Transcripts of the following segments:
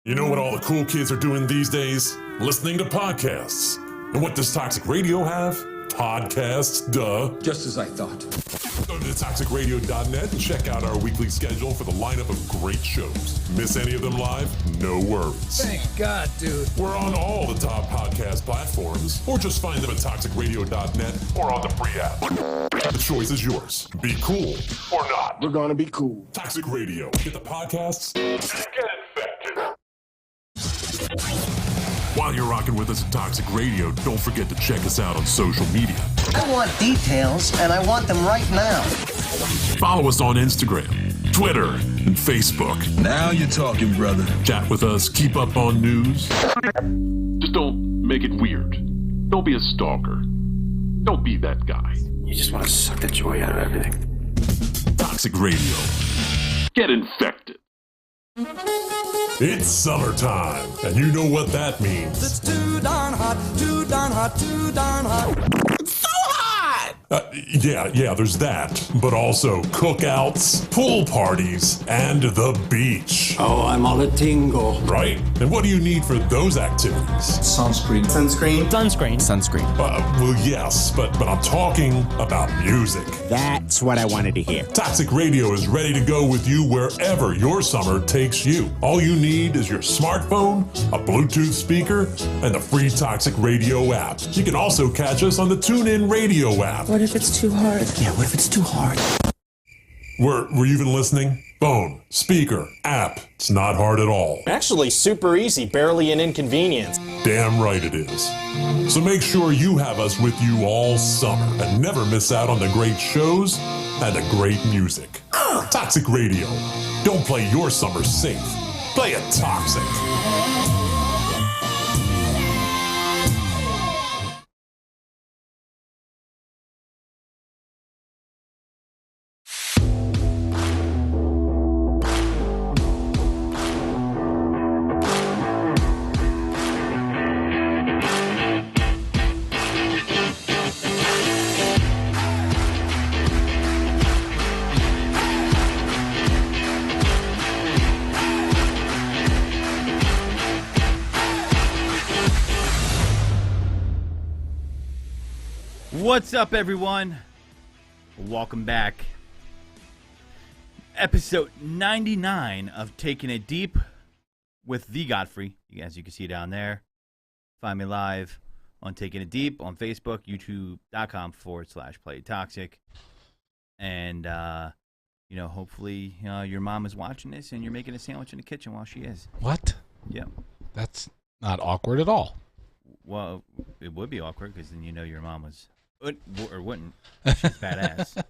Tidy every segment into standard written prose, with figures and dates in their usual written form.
You know what all the cool kids are doing these days? Listening to podcasts. And what does Toxic Radio have? Podcasts, duh. Just as I thought. Go to toxicradio.net and check out our weekly schedule for the lineup of great shows. Miss any of them live? No worries. Thank God, dude. We're on all the top podcast platforms, or just find them at toxicradio.net or on the free app. The choice is yours. Be cool or not. We're gonna be cool. Toxic Radio. Get the podcasts and get infected. While you're rocking with us at Toxic Radio, don't forget to check us out on social media. I want details, and I want them right now. Follow us on Instagram, Twitter, and Facebook. Now you're talking, brother. Chat with us, keep up on news. Just don't make it weird. Don't be a stalker. Don't be that guy. You just want to suck the joy out of everything. Toxic Radio. Get infected. It's summertime, and you know what that means. It's too darn hot, too darn hot, too darn hot. It's so hot! Yeah, there's that. But also cookouts, pool parties, and the beach. Oh, I'm all a tingle. Right? And what do you need for those activities? Sunscreen. Well, yes, but I'm talking about music. That's what I wanted to hear. Toxic Radio is ready to go with you wherever your summer takes you. All you need is your smartphone, a Bluetooth speaker, and the free Toxic Radio app. You can also catch us on the TuneIn Radio app. What if it's too hard? Yeah, what if it's too hard? Were you even listening? Phone, speaker, app. It's not hard at all. Actually, super easy, barely an inconvenience. Damn right it is. So make sure you have us with you all summer and never miss out on the great shows and the great music. Toxic Radio. Don't play your summer safe. Play it toxic. What's up, everyone? Welcome back. Episode 99 of Taking It Deep with the Godfrey. As you can see down there. Find me live on Taking It Deep on Facebook, youtube.com/playtoxic. And, hopefully your mom is watching this and you're making a sandwich in the kitchen while she is. What? Yeah. That's not awkward at all. Well, it would be awkward because then your mom was... or wouldn't. She's badass.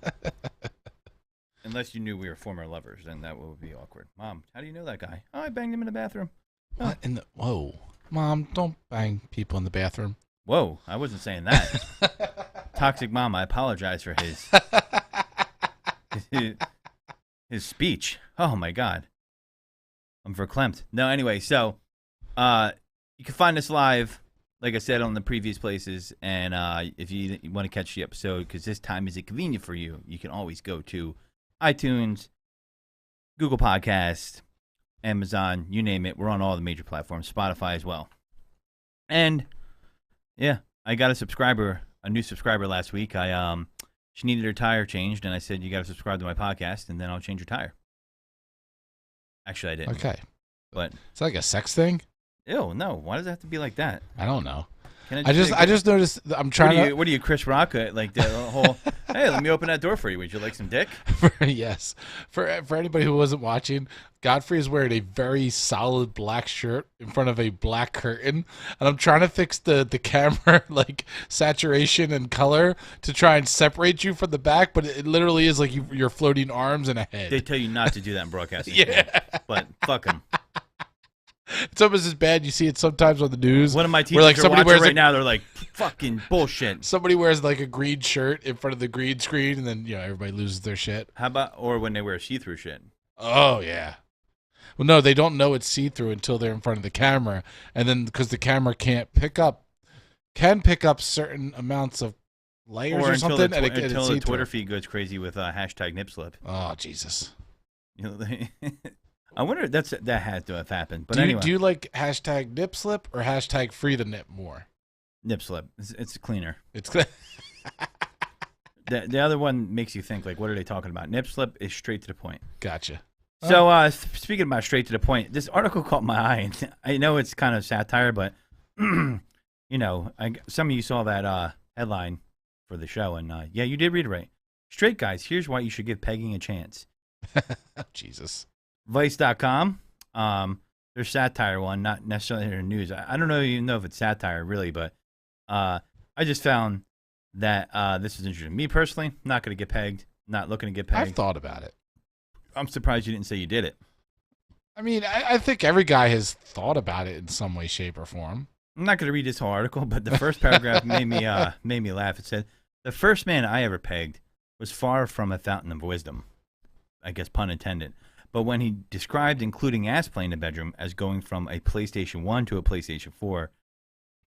Unless you knew we were former lovers, then that would be awkward. Mom, how do you know that guy? Oh, I banged him in the bathroom. What in the... Whoa. Mom, don't bang people in the bathroom. Whoa, I wasn't saying that. Toxic mom, I apologize for his speech. Oh, my God. I'm verklempt. No, anyway, so you can find us live, like I said, on the previous places, and if you want to catch the episode, because this time is convenient for you, you can always go to iTunes, Google Podcast, Amazon, you name it. We're on all the major platforms, Spotify as well. And, yeah, I got a new subscriber last week. She needed her tire changed, and I said, you got to subscribe to my podcast, and then I'll change your tire. Actually, I didn't. Okay. But it's like a sex thing? Ew, no. Why does it have to be like that? I don't know. I just noticed I'm trying What are you, Chris Rock? Like the whole, hey, let me open that door for you. Would you like some dick? Yes. For anybody who wasn't watching, Godfrey is wearing a very solid black shirt in front of a black curtain, and I'm trying to fix the camera like saturation and color to try and separate you from the back, but it literally is like you're floating arms and a head. They tell you not to do that in broadcasting. Yeah. But fuck them. It's almost as bad. You see it sometimes on the news. One of my teachers are watching right now. They're like, fucking bullshit. Somebody wears like a green shirt in front of the green screen, and then everybody loses their shit. How about when they wear see-through shit? Oh yeah. Well, no, they don't know it's see-through until they're in front of the camera, and then because the camera can pick up certain amounts of layers or something, until the Twitter feed goes crazy with hashtag nipslip. Oh Jesus. I wonder if that had to have happened. But do you like hashtag nip slip or hashtag free the nip more? Nip slip. It's cleaner. It's The other one makes you think, like, what are they talking about? Nip slip is straight to the point. Gotcha. So, speaking about straight to the point, this article caught my eye. I know it's kind of satire, but, you know, some of you saw that headline for the show, and, yeah, you did read it right. Straight guys, here's why you should give pegging a chance. Jesus. Vice.com, their satire one, not necessarily their news. I don't even know if it's satire, really, but I just found that this is interesting. Me personally, not going to get pegged, not looking to get pegged. I've thought about it. I'm surprised you didn't say you did it. I mean, I think every guy has thought about it in some way, shape, or form. I'm not going to read this whole article, but the first paragraph made me laugh. It said, "The first man I ever pegged was far from a fountain of wisdom." I guess pun intended. But when he described including ass play in the bedroom as going from a PlayStation 1 to a PlayStation 4,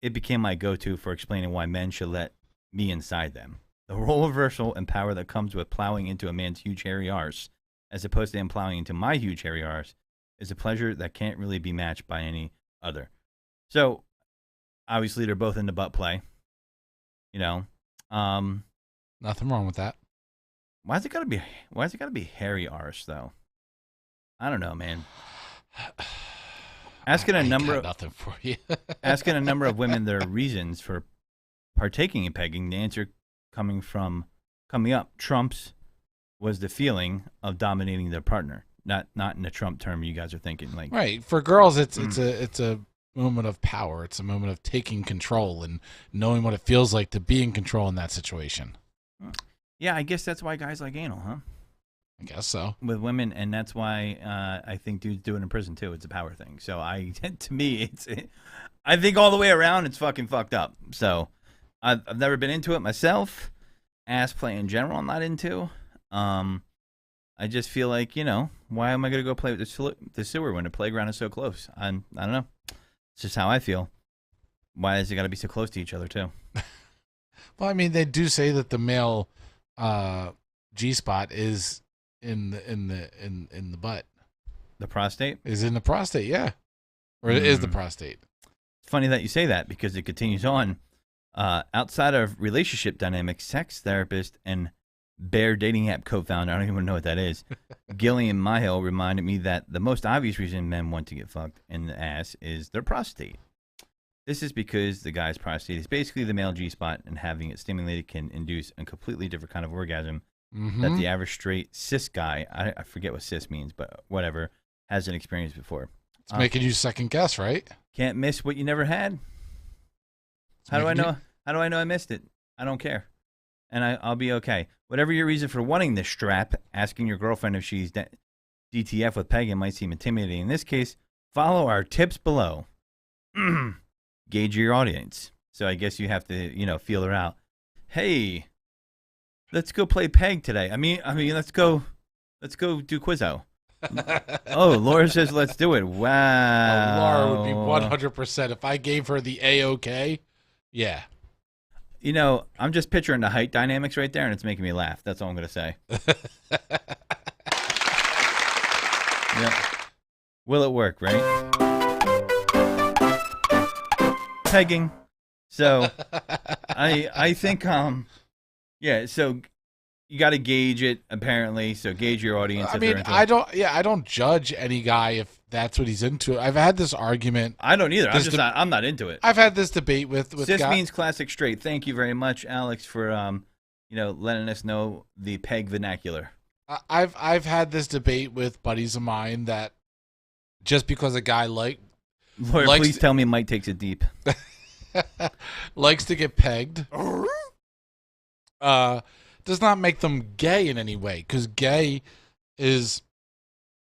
it became my go-to for explaining why men should let me inside them. The role reversal and power that comes with plowing into a man's huge hairy arse, as opposed to him plowing into my huge hairy arse, is a pleasure that can't really be matched by any other. So, obviously, they're both into butt play. You know, nothing wrong with that. Why is it gotta be hairy arse though? I don't know, man. Asking a number of nothing for you. asking a number of women their reasons for partaking in pegging, the answer coming up trumps was the feeling of dominating their partner. Not in the Trump term you guys are thinking. Like, right. For girls it's a moment of power. It's a moment of taking control and knowing what it feels like to be in control in that situation. Yeah, I guess that's why guys like anal, huh? I guess so. With women, and that's why I think dudes do it in prison too. It's a power thing. So to me, I think all the way around, it's fucking fucked up. So I've never been into it myself. Ass play in general, I'm not into. I just feel like, you know, why am I gonna go play with the sewer when the playground is so close? I don't know. It's just how I feel. Why is it got to be so close to each other too? Well, I mean, they do say that the male G spot is in the butt. The prostate is in the prostate, yeah, or it is the prostate. It's funny that you say that because it continues on. Outside of relationship dynamics, sex therapist and Bear dating app co-founder, I don't even know what that is, Gillian Myhill reminded me that the most obvious reason men want to get fucked in the ass is their prostate. This is because the guy's prostate is basically the male G-spot, and having it stimulated can induce a completely different kind of orgasm that the average straight cis guy, I forget what cis means, but whatever, hasn't experienced before. It's making you second guess, right? Can't miss what you never had. How do I know I missed it? I don't care. And I'll be okay. Whatever your reason for wanting this strap, asking your girlfriend if she's DTF with pegging might seem intimidating. In this case, follow our tips below. Gauge your audience. So I guess you have to, you know, feel her out. Hey, let's go play peg today. I mean, let's go do Quizzo. Oh, Laura says let's do it. Wow. Laura would be 100%. If I gave her the A-OK, yeah. You know, I'm just picturing the height dynamics right there, and it's making me laugh. That's all I'm going to say. Yep. Will it work, right? Pegging. So, I think, yeah, so you got to gauge it, apparently. So, gauge your audience. I mean, I don't judge any guy if that's what he's into. I've had this argument. I don't either. I'm not into it. I've had this debate with cis means classic straight. Thank you very much, Alex, for letting us know the peg vernacular. I've had this debate with buddies of mine that just because a guy Lord, please tell me Mike takes it deep. likes to get pegged, does not make them gay in any way, because gay is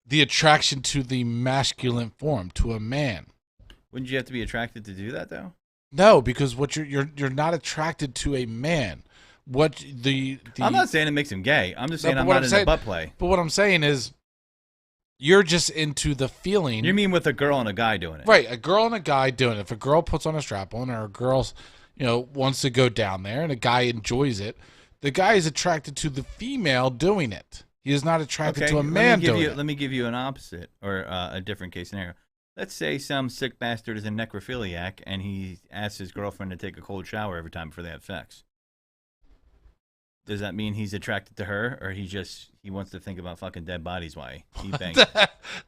the attraction to the masculine form, to a man. Wouldn't you have to be attracted to do that, though? No, because what you're not attracted to a man. What the I'm not saying it makes him gay. I'm just saying I'm not into butt play. But what I'm saying is, you're just into the feeling. You mean with a girl and a guy doing it? Right, a girl and a guy doing it. If a girl puts on a strap on, or a girl, wants to go down there, and a guy enjoys it, the guy is attracted to the female doing it. He is not attracted Okay, to a man doing it. let me give you an opposite or a different case scenario. Let's say some sick bastard is a necrophiliac and he asks his girlfriend to take a cold shower every time before they have sex. Does that mean he's attracted to her, or he wants to think about fucking dead bodies while he bangs?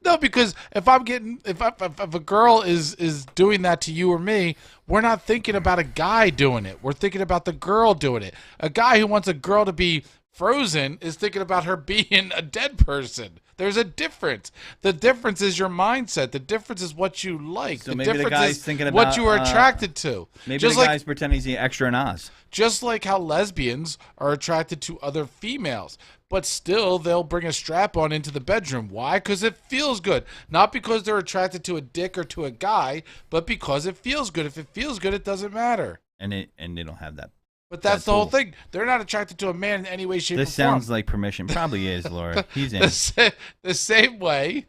No, because if a girl is doing that to you or me, we're not thinking about a guy doing it. We're thinking about the girl doing it. A guy who wants a girl to be frozen is thinking about her being a dead person. There's a difference. The difference is your mindset. The difference is what you like. So the maybe difference the guy's is thinking about what you are attracted to. Maybe just the like, guy's pretending he's extra in Oz. Just like how lesbians are attracted to other females, but still they'll bring a strap-on into the bedroom. Why? Because it feels good. Not because they're attracted to a dick or to a guy, but because it feels good. If it feels good, it doesn't matter. And they don't have that. But that's the whole thing. They're not attracted to a man in any way, shape, or form. This sounds like permission. Probably is, Laura. He's in. The same way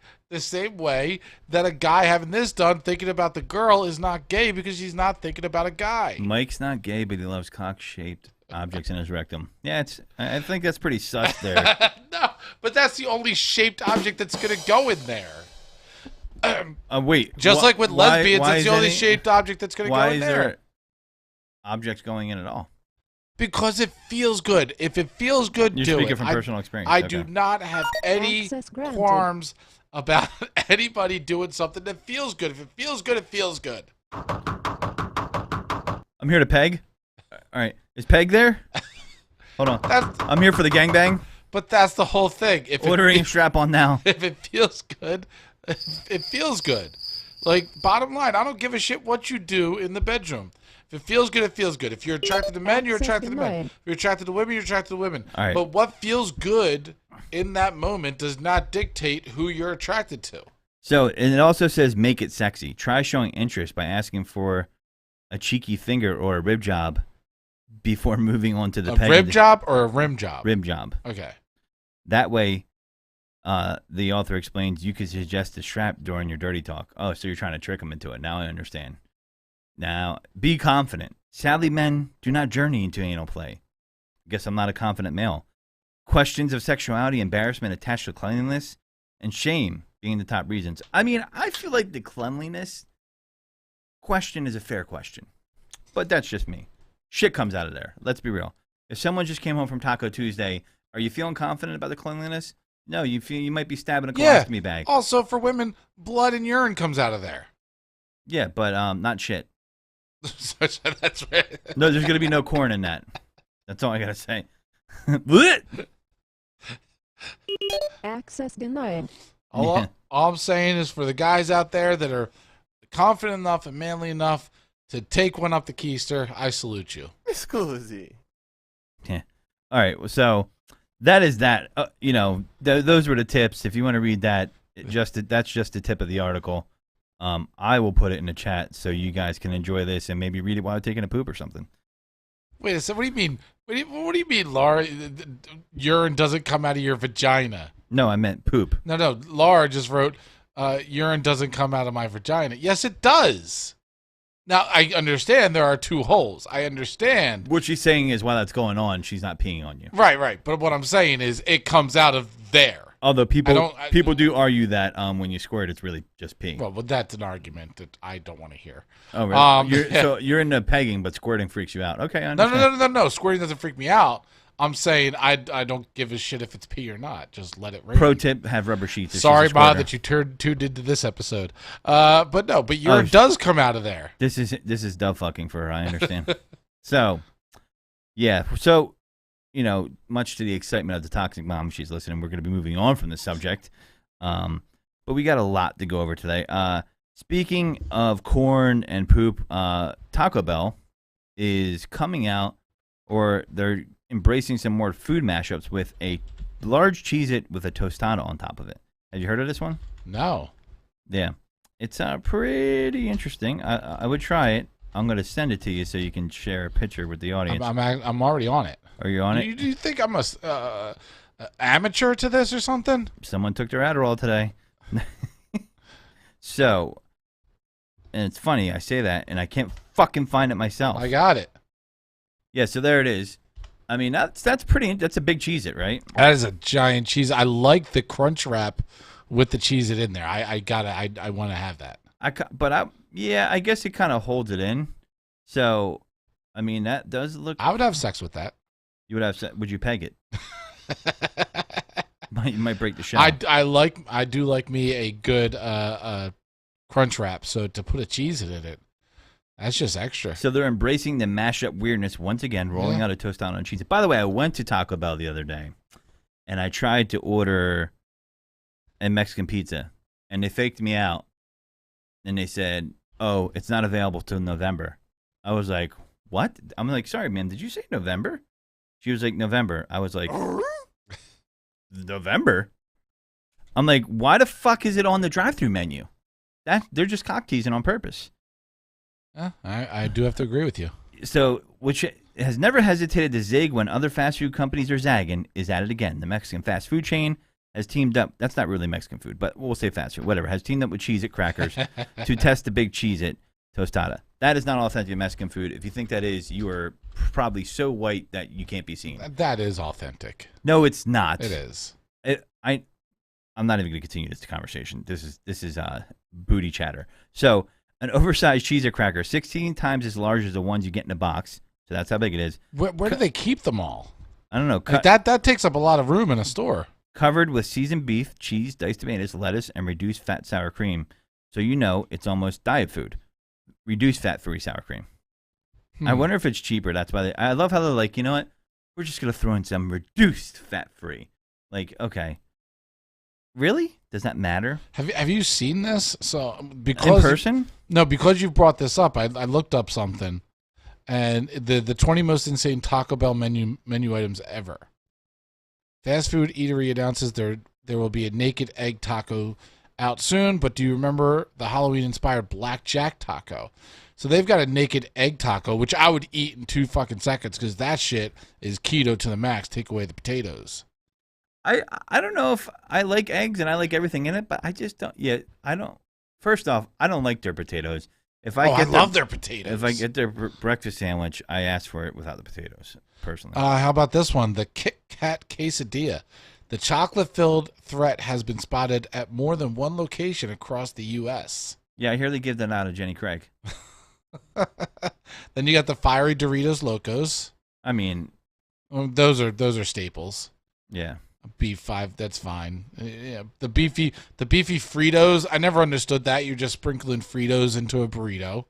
that a guy having this done thinking about the girl is not gay because she's not thinking about a guy. Mike's not gay, but he loves cock-shaped objects in his rectum. Yeah, I think that's pretty sus there. No, but that's the only shaped object that's going to go in there. Wait. Just like with lesbians, it's the only shaped object that's going to go in there. Why is there objects going in at all? Because it feels good. If it feels good, You're do it. speaking from personal experience. I Okay. do not have any qualms about anybody doing something that feels good. If it feels good, it feels good. I'm here to peg. All right. Is Peg there? Hold on. I'm here for the gangbang. But that's the whole thing. Ordering strap on now. If it feels good, it feels good. Like, bottom line, I don't give a shit what you do in the bedroom. If it feels good, it feels good. If you're attracted to men, you're attracted to men. If you're attracted to women, you're attracted to women. All right. But what feels good in that moment does not dictate who you're attracted to. So, and it also says make it sexy. Try showing interest by asking for a cheeky finger or a rib job before moving on to the A rib job or a rim job? Rib job. Okay. That way, the author explains you could suggest a strap during your dirty talk. Oh, so you're trying to trick them into it. Now I understand. Now, be confident. Sadly, men do not journey into anal play. Guess I'm not a confident male. Questions of sexuality, embarrassment attached to cleanliness, and shame being the top reasons. I mean, I feel like the cleanliness question is a fair question. But that's just me. Shit comes out of there. Let's be real. If someone just came home from Taco Tuesday, are you feeling confident about the cleanliness? No, you feel you might be stabbing a colostomy bag. Also, for women, blood and urine comes out of there. Yeah, but not shit. That's right. No, there's gonna be no corn in that. That's all I gotta say. Access denied. All I'm saying is for the guys out there that are confident enough and manly enough to take one up the keister, I salute you. Scusi. Yeah. All right. So that is that. Those were the tips. If you want to read that, that's just the tip of the article. I will put it in the chat so you guys can enjoy this and maybe read it while taking a poop or something. Wait a second. What do you mean? What do you mean, Laura? Urine doesn't come out of your vagina. No, I meant poop. No. Laura just wrote, urine doesn't come out of my vagina. Yes, it does. Now, I understand there are two holes. I understand. What she's saying is while that's going on, she's not peeing on you. Right. But what I'm saying is it comes out of there. Although people do argue that when you squirt, it's really just pee. Well, that's an argument that I don't want to hear. Oh, really? So you're into pegging, but squirting freaks you out. Okay, I understand. No. Squirting doesn't freak me out. I'm saying I don't give a shit if it's pee or not. Just let it rain. Pro tip: have rubber sheets. Sorry, Ma, that you tuned into this episode. But urine does come out of there. This is dove fucking for her. I understand. So, yeah. So, much to the excitement of the toxic mom, she's listening. We're going to be moving on from this subject. But we got a lot to go over today. Speaking of corn and poop, Taco Bell is coming out, or they're embracing some more food mashups with a large Cheez-It with a tostada on top of it. Have you heard of this one? No. Yeah. It's pretty interesting. I would try it. I'm going to send it to you so you can share a picture with the audience. I'm already on it. Are you on it? Do you think I'm a amateur to this or something? Someone took their Adderall today. So, and it's funny, I say that, and I can't fucking find it myself. I got it. Yeah, so there it is. I mean, that's pretty. That's a big cheese, it right? That is a giant cheese. I like the crunch wrap with the cheese it in there. I want to have that. I guess it kind of holds it in. So, I mean, that does look. I would have sex with that. You would have. Would you peg it? You might break the shell. I do like me a good crunch wrap. So to put a cheese in it, that's just extra. So they're embracing the mashup weirdness once again, rolling out a tostada on cheese. By the way, I went to Taco Bell the other day, and I tried to order a Mexican pizza, and they faked me out, and they said, "Oh, it's not available till November." I was like, "What?" I'm like, "Sorry, man, did you say November?" She was like, "November." I was like, "November?" I'm like, "Why the fuck is it on the drive-thru menu?" They're just cock teasing on purpose. I do have to agree with you. So, which has never hesitated to zig when other fast food companies are zagging, is at it again. The Mexican fast food chain has teamed up. That's not really Mexican food, but we'll say fast food, whatever. Has teamed up with Cheez-It crackers to test the big Cheez-It tostada. That is not authentic Mexican food. If you think that is, you are probably so white that you can't be seen. That is authentic. No, it's not. It is. I'm not even going to continue this conversation. This is booty chatter. So, an oversized Cheez-It cracker, 16 times as large as the ones you get in a box. So that's how big it is. Where do they keep them all? I don't know. Like that takes up a lot of room in a store. Covered with seasoned beef, cheese, diced tomatoes, lettuce, and reduced fat sour cream. So you know it's almost diet food. Reduced fat-free sour cream. I wonder if it's cheaper. That's why I love how they're like, you know what? We're just going to throw in some reduced fat-free. Like, okay. Really? Does that matter? Have you seen this? So because in person? No, because you brought this up, I looked up something, and the 20 most insane Taco Bell menu items ever. Fast food eatery announces there will be a naked egg taco out soon, but do you remember the Halloween-inspired blackjack taco? So they've got a naked egg taco, which I would eat in 2 fucking seconds because that shit is keto to the max. Take away the potatoes. I don't know if I like eggs and I like everything in it, but I just don't. Yeah, I don't. First off, I don't like their potatoes. I love their potatoes. If I get their breakfast sandwich, I ask for it without the potatoes, personally. How about this one? The Kit Kat quesadilla. The chocolate-filled threat has been spotted at more than one location across the U.S. Yeah, I hear they give that out to Jenny Craig. Then you got the fiery Doritos Locos. I mean, those are staples. Yeah. B5, that's fine. Yeah, the beefy Fritos. I never understood that. You're just sprinkling Fritos into a burrito.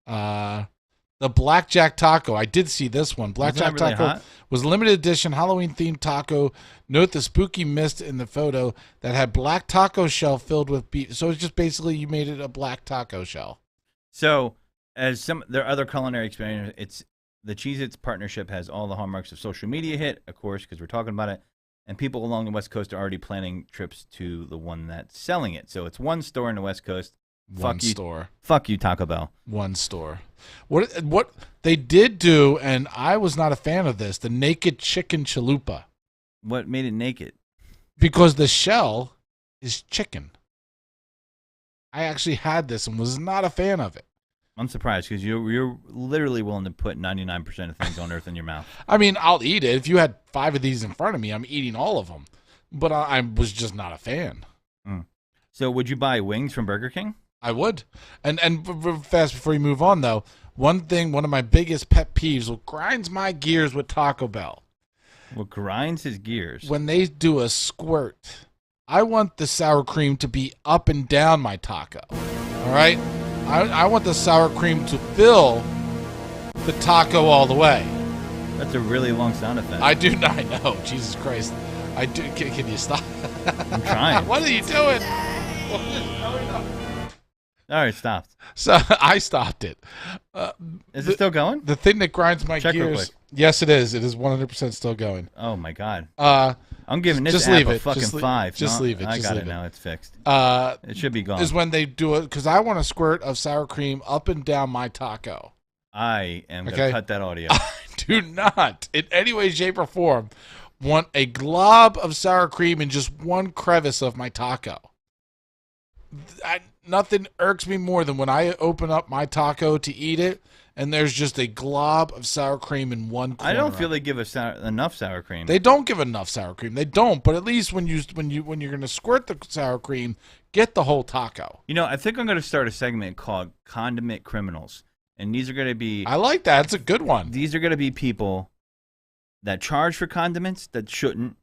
The Blackjack Taco. I did see this one. Blackjack really Taco hot? was limited edition Halloween themed taco. Note the spooky mist in the photo that had black taco shell filled with beef. So it's just basically you made it a black taco shell. So, as their other culinary experience, it's the Cheez-Its partnership has all the hallmarks of social media hit, of course, because we're talking about it. And people along the West Coast are already planning trips to the one that's selling it. So it's one store in the West Coast. Store. Fuck you, Taco Bell. One store. What they did do, and I was not a fan of this, the naked chicken chalupa. What made it naked? Because the shell is chicken. I actually had this and was not a fan of it. I'm surprised because you're literally willing to put 99% of things on earth in your mouth. I mean, I'll eat it. If you had 5 of these in front of me, I'm eating all of them. But I was just not a fan. So would you buy wings from Burger King? I would. And fast before you move on, though, one of my biggest pet peeves, what grinds my gears with Taco Bell. What grinds his gears? When they do a squirt. I want the sour cream to be up and down my taco. All right? I want the sour cream to fill the taco all the way. That's a really long sound effect. I do not know. Jesus Christ. I do. Can you stop? I'm trying. What are you doing? What is going on? All right, stopped. So I stopped it. Is it still going? The thing that grinds my Check real gears. quick. Yes, it is. It is 100% still going. Oh my God. I'm giving this just app leave a it. fucking Just 5. Just No, leave it. I Just got leave it now. It's fixed. It should be gone. Is when they do it because I want a squirt of sour cream up and down my taco. I am going to cut that audio. I do not, in any way, shape, or form, want a glob of sour cream in just one crevice of my taco. Nothing irks me more than when I open up my taco to eat it and there's just a glob of sour cream in one corner. I don't feel they give us enough sour cream. They don't give enough sour cream. They don't. But at least when you're going to squirt the sour cream, get the whole taco. You know, I think I'm going to start a segment called Condiment Criminals, and these are going to be. I like that. It's a good one. These are going to be people that charge for condiments that shouldn't,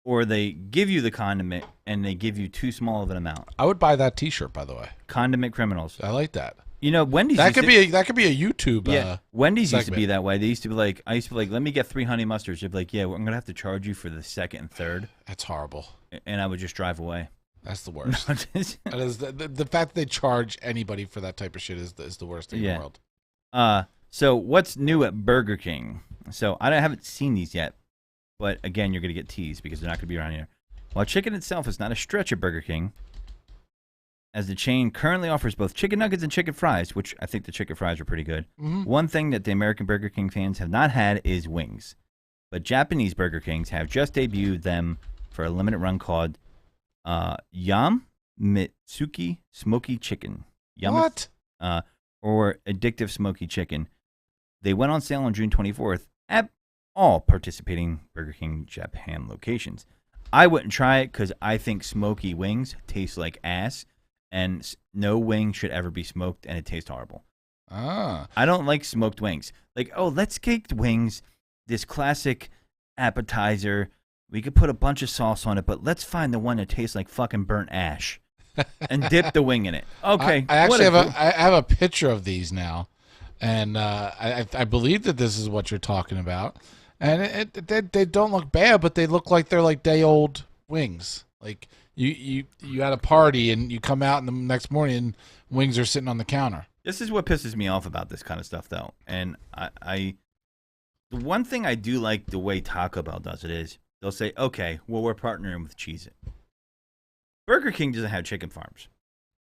or they give you the condiment and they give you too small of an amount. I would buy that T-shirt, by the way. Condiment Criminals. I like that. You know, Wendy's. That could be a YouTube. Yeah, Wendy's segment. used to be that way. They used to be like, I used to be like, let me get 3 honey mustards. They'd be like, yeah, I'm gonna have to charge you for the second and third. That's horrible. And I would just drive away. That's the worst. That is the fact that they charge anybody for that type of shit is the worst thing in the world. So what's new at Burger King? So I haven't seen these yet, but again, you're gonna get teased because they're not gonna be around here. While chicken itself is not a stretch at Burger King, as the chain currently offers both chicken nuggets and chicken fries, which I think the chicken fries are pretty good. Mm-hmm. One thing that the American Burger King fans have not had is wings. But Japanese Burger Kings have just debuted them for a limited run called Yam Mitsuki Smoky Chicken. What? Or Addictive Smoky Chicken. They went on sale on June 24th at all participating Burger King Japan locations. I wouldn't try it because I think smoky wings taste like ass. And no wing should ever be smoked, and it tastes horrible. I don't like smoked wings. Like, oh, let's get wings, this classic appetizer. We could put a bunch of sauce on it, but let's find the one that tastes like fucking burnt ash and dip the wing in it. Okay. I actually have a picture of these now, and I believe that this is what you're talking about. And they don't look bad, but they look like they're like day-old wings. Like... You had a party and you come out in the next morning and wings are sitting on the counter. This is what pisses me off about this kind of stuff, though. And the one thing I do like the way Taco Bell does it is they'll say, okay, well, we're partnering with Cheez It. Burger King doesn't have chicken farms.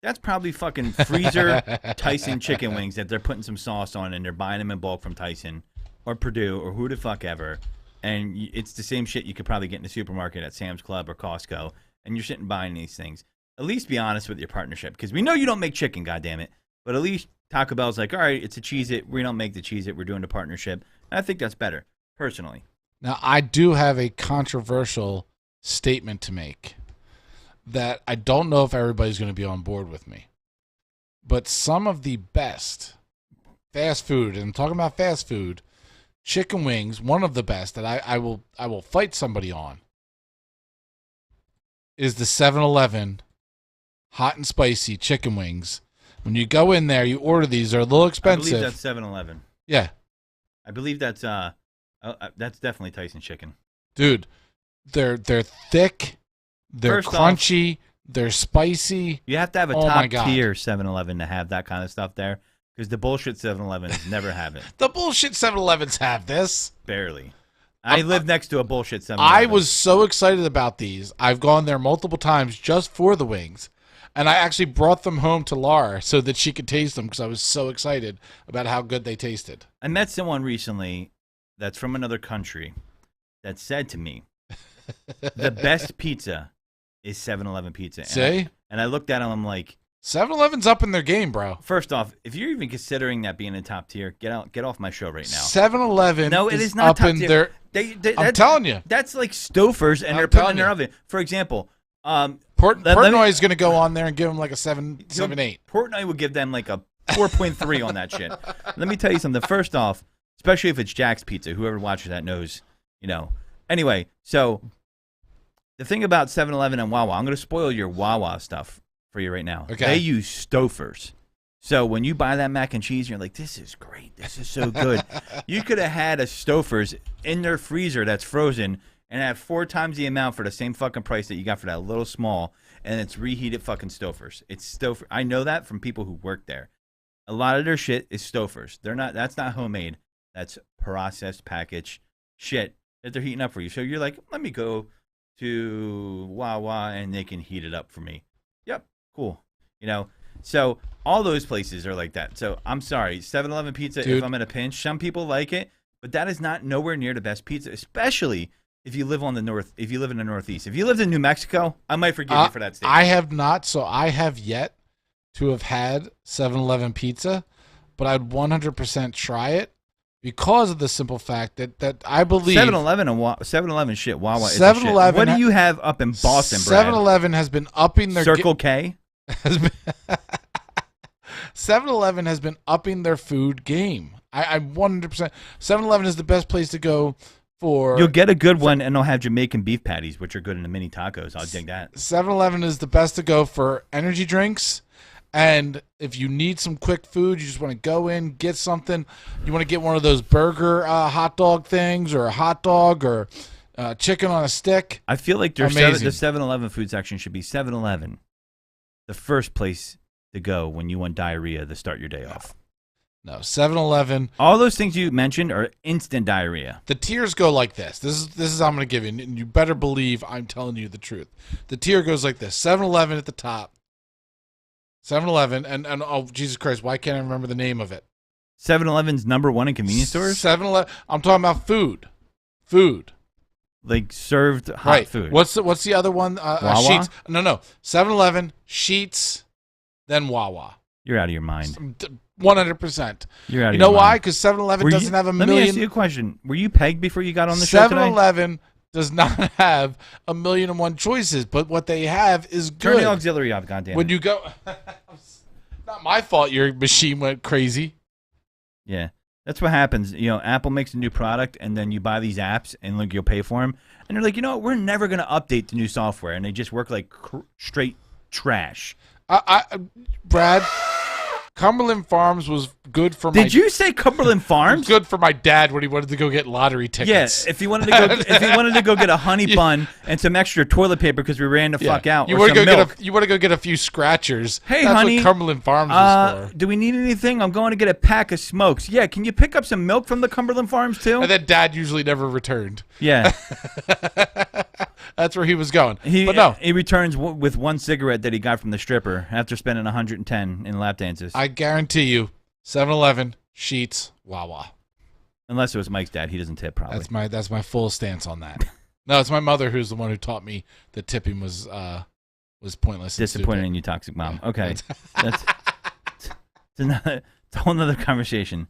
That's probably fucking freezer Tyson chicken wings that they're putting some sauce on and they're buying them in bulk from Tyson or Purdue or who the fuck ever. And it's the same shit you could probably get in the supermarket at Sam's Club or Costco. And you're sitting buying these things. At least be honest with your partnership, because we know you don't make chicken, goddammit. But at least Taco Bell's like, all right, it's a Cheez It. We don't make the Cheez It. We're doing the partnership. And I think that's better, personally. Now, I do have a controversial statement to make that I don't know if everybody's going to be on board with me. But some of the best fast food, and I'm talking about fast food, chicken wings, one of the best that I will fight somebody on, is the 7-Eleven hot and spicy chicken wings. When you go in there, you order these. They're a little expensive. I believe that's 7-Eleven. Yeah. I believe that's definitely Tyson chicken. Dude, they're thick, they're First crunchy, they're spicy. You have to have a top tier 7-Eleven to have that kind of stuff there, because the bullshit 7-Elevens never have it. The bullshit 7-Elevens have this. Barely. I live next to a bullshit 7-Eleven. I was so excited about these. I've gone there multiple times just for the wings. And I actually brought them home to Laura so that she could taste them because I was so excited about how good they tasted. I met someone recently that's from another country that said to me, the best pizza is 7-Eleven pizza. See? And I looked at him, I'm like, 7-Eleven's up in their game, bro. First off, if you're even considering that being in top tier, get off my show right now. 7-Eleven no, it is not up top in tier. I'm telling you. That's like Stouffer's, and they're putting in their oven. For example, Portnoy is going to go on there and give them like a 7, 8. Portnoy would give them like a 4.3 on that shit. Let me tell you something. First off, especially if it's Jack's Pizza, whoever watches that knows, you know. Anyway, so the thing about 7-Eleven and Wawa, I'm going to spoil your Wawa stuff for you right now. Okay. They use Stouffer's. So when you buy that mac and cheese, you're like, this is great. This is so good. You could have had a Stouffer's in their freezer that's frozen and have 4 times the amount for the same fucking price that you got for that little small, and it's reheated fucking Stouffer's. It's Stouffer. I know that from people who work there. A lot of their shit is Stouffer's. That's not homemade. That's processed packaged shit that they're heating up for you. So you're like, let me go to Wawa and they can heat it up for me. Yep, cool. You know, so all those places are like that. So I'm sorry, 7-Eleven pizza, Dude. if I'm in a pinch, some people like it, but that is not nowhere near the best pizza, especially if you live in the Northeast. If you lived in New Mexico, I might forgive you for that statement. I have not, so I have yet to have had 7-Eleven pizza. but I'd 100% try it because of the simple fact that I believe 7-Eleven and 7-Eleven shit. Wawa is 7-Eleven. What do you have up in Boston, Brad? 7-Eleven has been upping their Circle K. 7-Eleven has been upping their food game. I 100%. 7-Eleven is the best place to go for. You'll get a good one, and they'll have Jamaican beef patties, which are good in the mini tacos. I'll dig that. 7-Eleven is the best to go for energy drinks. And if you need some quick food, you just want to go in, get something. You want to get one of those burger hot dog things, or a hot dog, or chicken on a stick. I feel like the 7-Eleven food section should be 7-Eleven, the first place to go when you want diarrhea to start your day off. No, 7-Eleven. All those things you mentioned are instant diarrhea. The tiers go like this. This is I'm going to give you, and you better believe I'm telling you the truth. The tier goes like this. 7-Eleven at the top. 7-Eleven, and oh, Jesus Christ, why can't I remember the name of it? 7-Eleven's number one in convenience stores? 7-Eleven, I'm talking about food. Food. Like served hot food. What's the other one? Wawa? Sheets. No. 7-Eleven, Sheets, then Wawa. You're out of your mind. 100%. You're out of You your know mind. why? Because 7-Eleven doesn't have a million. Let me ask you a question. Were you pegged before you got on the show today? 7-Eleven does not have 1,000,001 choices, but what they have is good. Turn the auxiliary off, goddamn. When you go, not my fault. Your machine went crazy. Yeah, that's what happens. You know, Apple makes a new product, and then you buy these apps, and like you'll pay for them, and they're like, you know what? We're never going to update the new software, and they just work like straight trash. Brad, Cumberland Farms was good for my. Did you say Cumberland Farms? Good for my dad when he wanted to go get lottery tickets. Yeah, if he wanted to go get a honey bun and some extra toilet paper because we ran the fuck out. You want to go get a few scratchers. Hey, That's honey, what Cumberland Farms was for. Do we need anything? I'm going to get a pack of smokes. Yeah, can you pick up some milk from the Cumberland Farms too? And then Dad usually never returned. Yeah. That's where he was going. But no, he returns with one cigarette that he got from the stripper after spending 110 in lap dances. I guarantee you, 7-Eleven, Sheets, Wawa. Unless it was Mike's dad, he doesn't tip probably. That's my full stance on that. No, it's my mother who's the one who taught me that tipping was pointless. Disappointed in you, toxic mom. Yeah. Okay, it's a whole nother conversation.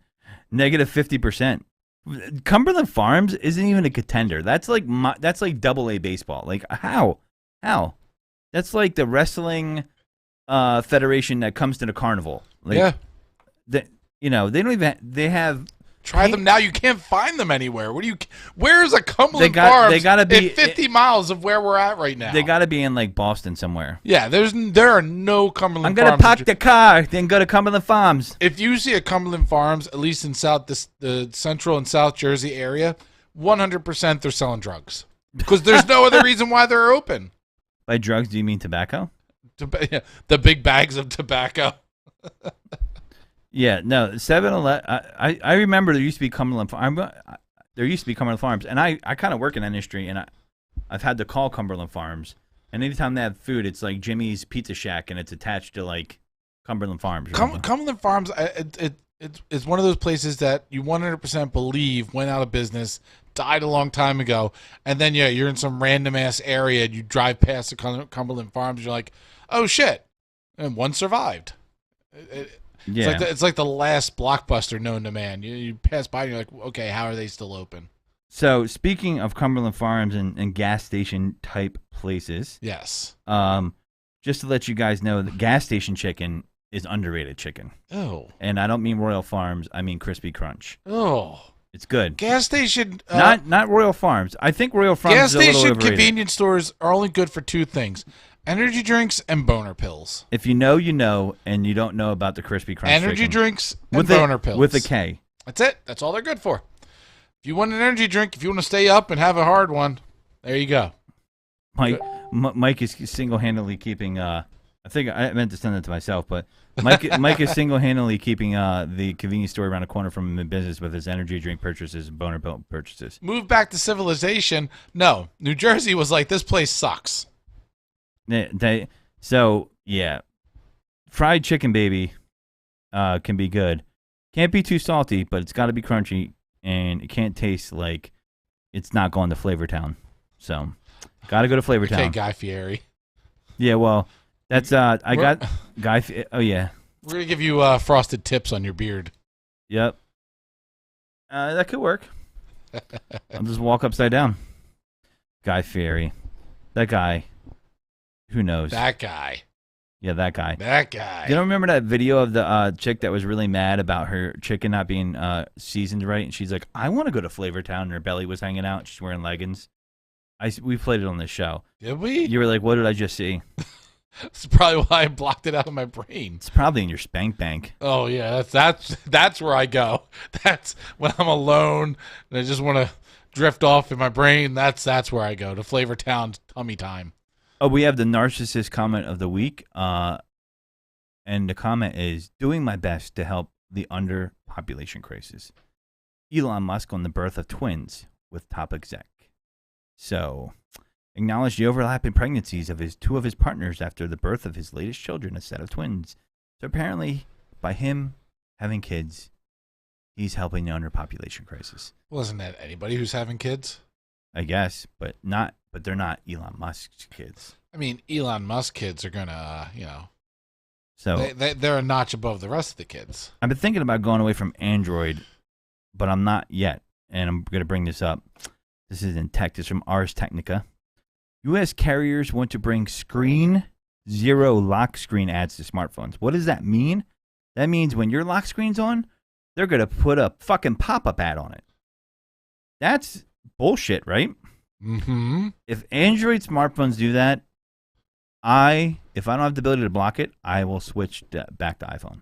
Negative 50%. Cumberland Farms isn't even a contender. That's like AA baseball. Like how? That's like the wrestling federation that comes to the carnival. Like, yeah. They don't even. They have. Try them now. You can't find them anywhere. Where's a Cumberland Farms? They gotta be 50 miles of where we're at right now. They gotta be in like Boston somewhere. Yeah, there are no Cumberland Farms. I'm gonna park the car, then go to Cumberland Farms. If you see a Cumberland Farms, at least in the Central and South Jersey area, 100% they're selling drugs because there's no other reason why they're open. By drugs, do you mean tobacco? The big bags of tobacco. Yeah, no, 7-Eleven. I remember there used to be Cumberland Farms. There used to be Cumberland Farms, and I kind of work in that industry, and I've had to call Cumberland Farms, and anytime they have food, it's like Jimmy's Pizza Shack, and it's attached to like Cumberland Farms. Cumberland Farms, it's one of those places that you 100% believe went out of business, died a long time ago, and then you're in some random ass area, and you drive past the Cumberland Farms, you're like, oh shit, and one survived. Yeah. It's like the last Blockbuster known to man. You pass by and you're like, okay, how are they still open? So speaking of Cumberland Farms and gas station type places, yes. Just to let you guys know, the gas station chicken is underrated chicken. Oh. And I don't mean Royal Farms. I mean Crispy Crunch. Oh. It's good. Gas station. Not Royal Farms. I think Royal Farms gas is a little station overrated. Convenience stores are only good for two things: energy drinks and boner pills. If you know, you know, and you don't know about the Crispy Crunch energy chicken. Drinks and boner pills. With a K. That's it. That's all they're good for. If you want an energy drink, if you want to stay up and have a hard one, there you go. Mike is single-handedly keeping I think I meant to send that to myself, but Mike is single-handedly keeping the convenience store around the corner from him in business with his energy drink purchases and boner pill purchases. Move back to civilization. No, New Jersey was like, this place sucks. So yeah, fried chicken, baby, can be good. Can't be too salty, but it's got to be crunchy, and it can't taste like it's not going to Flavor Town. So, got to go to Flavor Town. Okay, Guy Fieri. Yeah, well, that's I got Guy. Oh yeah, We're going to give you frosted tips on your beard. Yep. That could work. I'll just walk upside down. Guy Fieri. That guy. Who knows? That guy. Yeah, that guy. That guy. You don't remember that video of the chick that was really mad about her chicken not being seasoned right? And she's like, I want to go to Flavortown. And her belly was hanging out. She's wearing leggings. We played it on this show. Did we? You were like, what did I just see? That's probably why I blocked it out of my brain. It's probably in your spank bank. Oh yeah, that's where I go. That's when I'm alone and I just want to drift off in my brain. That's where I go to Flavortown tummy time. Oh, we have the narcissist comment of the week. And the comment is, doing my best to help the underpopulation crisis. Elon Musk on the birth of twins with top exec. So, acknowledge the overlapping pregnancies of two of his partners after the birth of his latest children, a set of twins. So apparently, by him having kids, he's helping the underpopulation crisis. Wasn't that anybody who's having kids? I guess, but they're not Elon Musk's kids. I mean, Elon Musk kids are gonna, So they're a notch above the rest of the kids. I've been thinking about going away from Android, but I'm not yet, and I'm going to bring this up. This is in tech. This is from Ars Technica. U.S. carriers want to bring screen zero lock screen ads to smartphones. What does that mean? That means when your lock screen's on, they're going to put a fucking pop-up ad on it. That's bullshit, right? Mm-hmm. If Android smartphones do that, if I don't have the ability to block it, I will switch back to iPhone.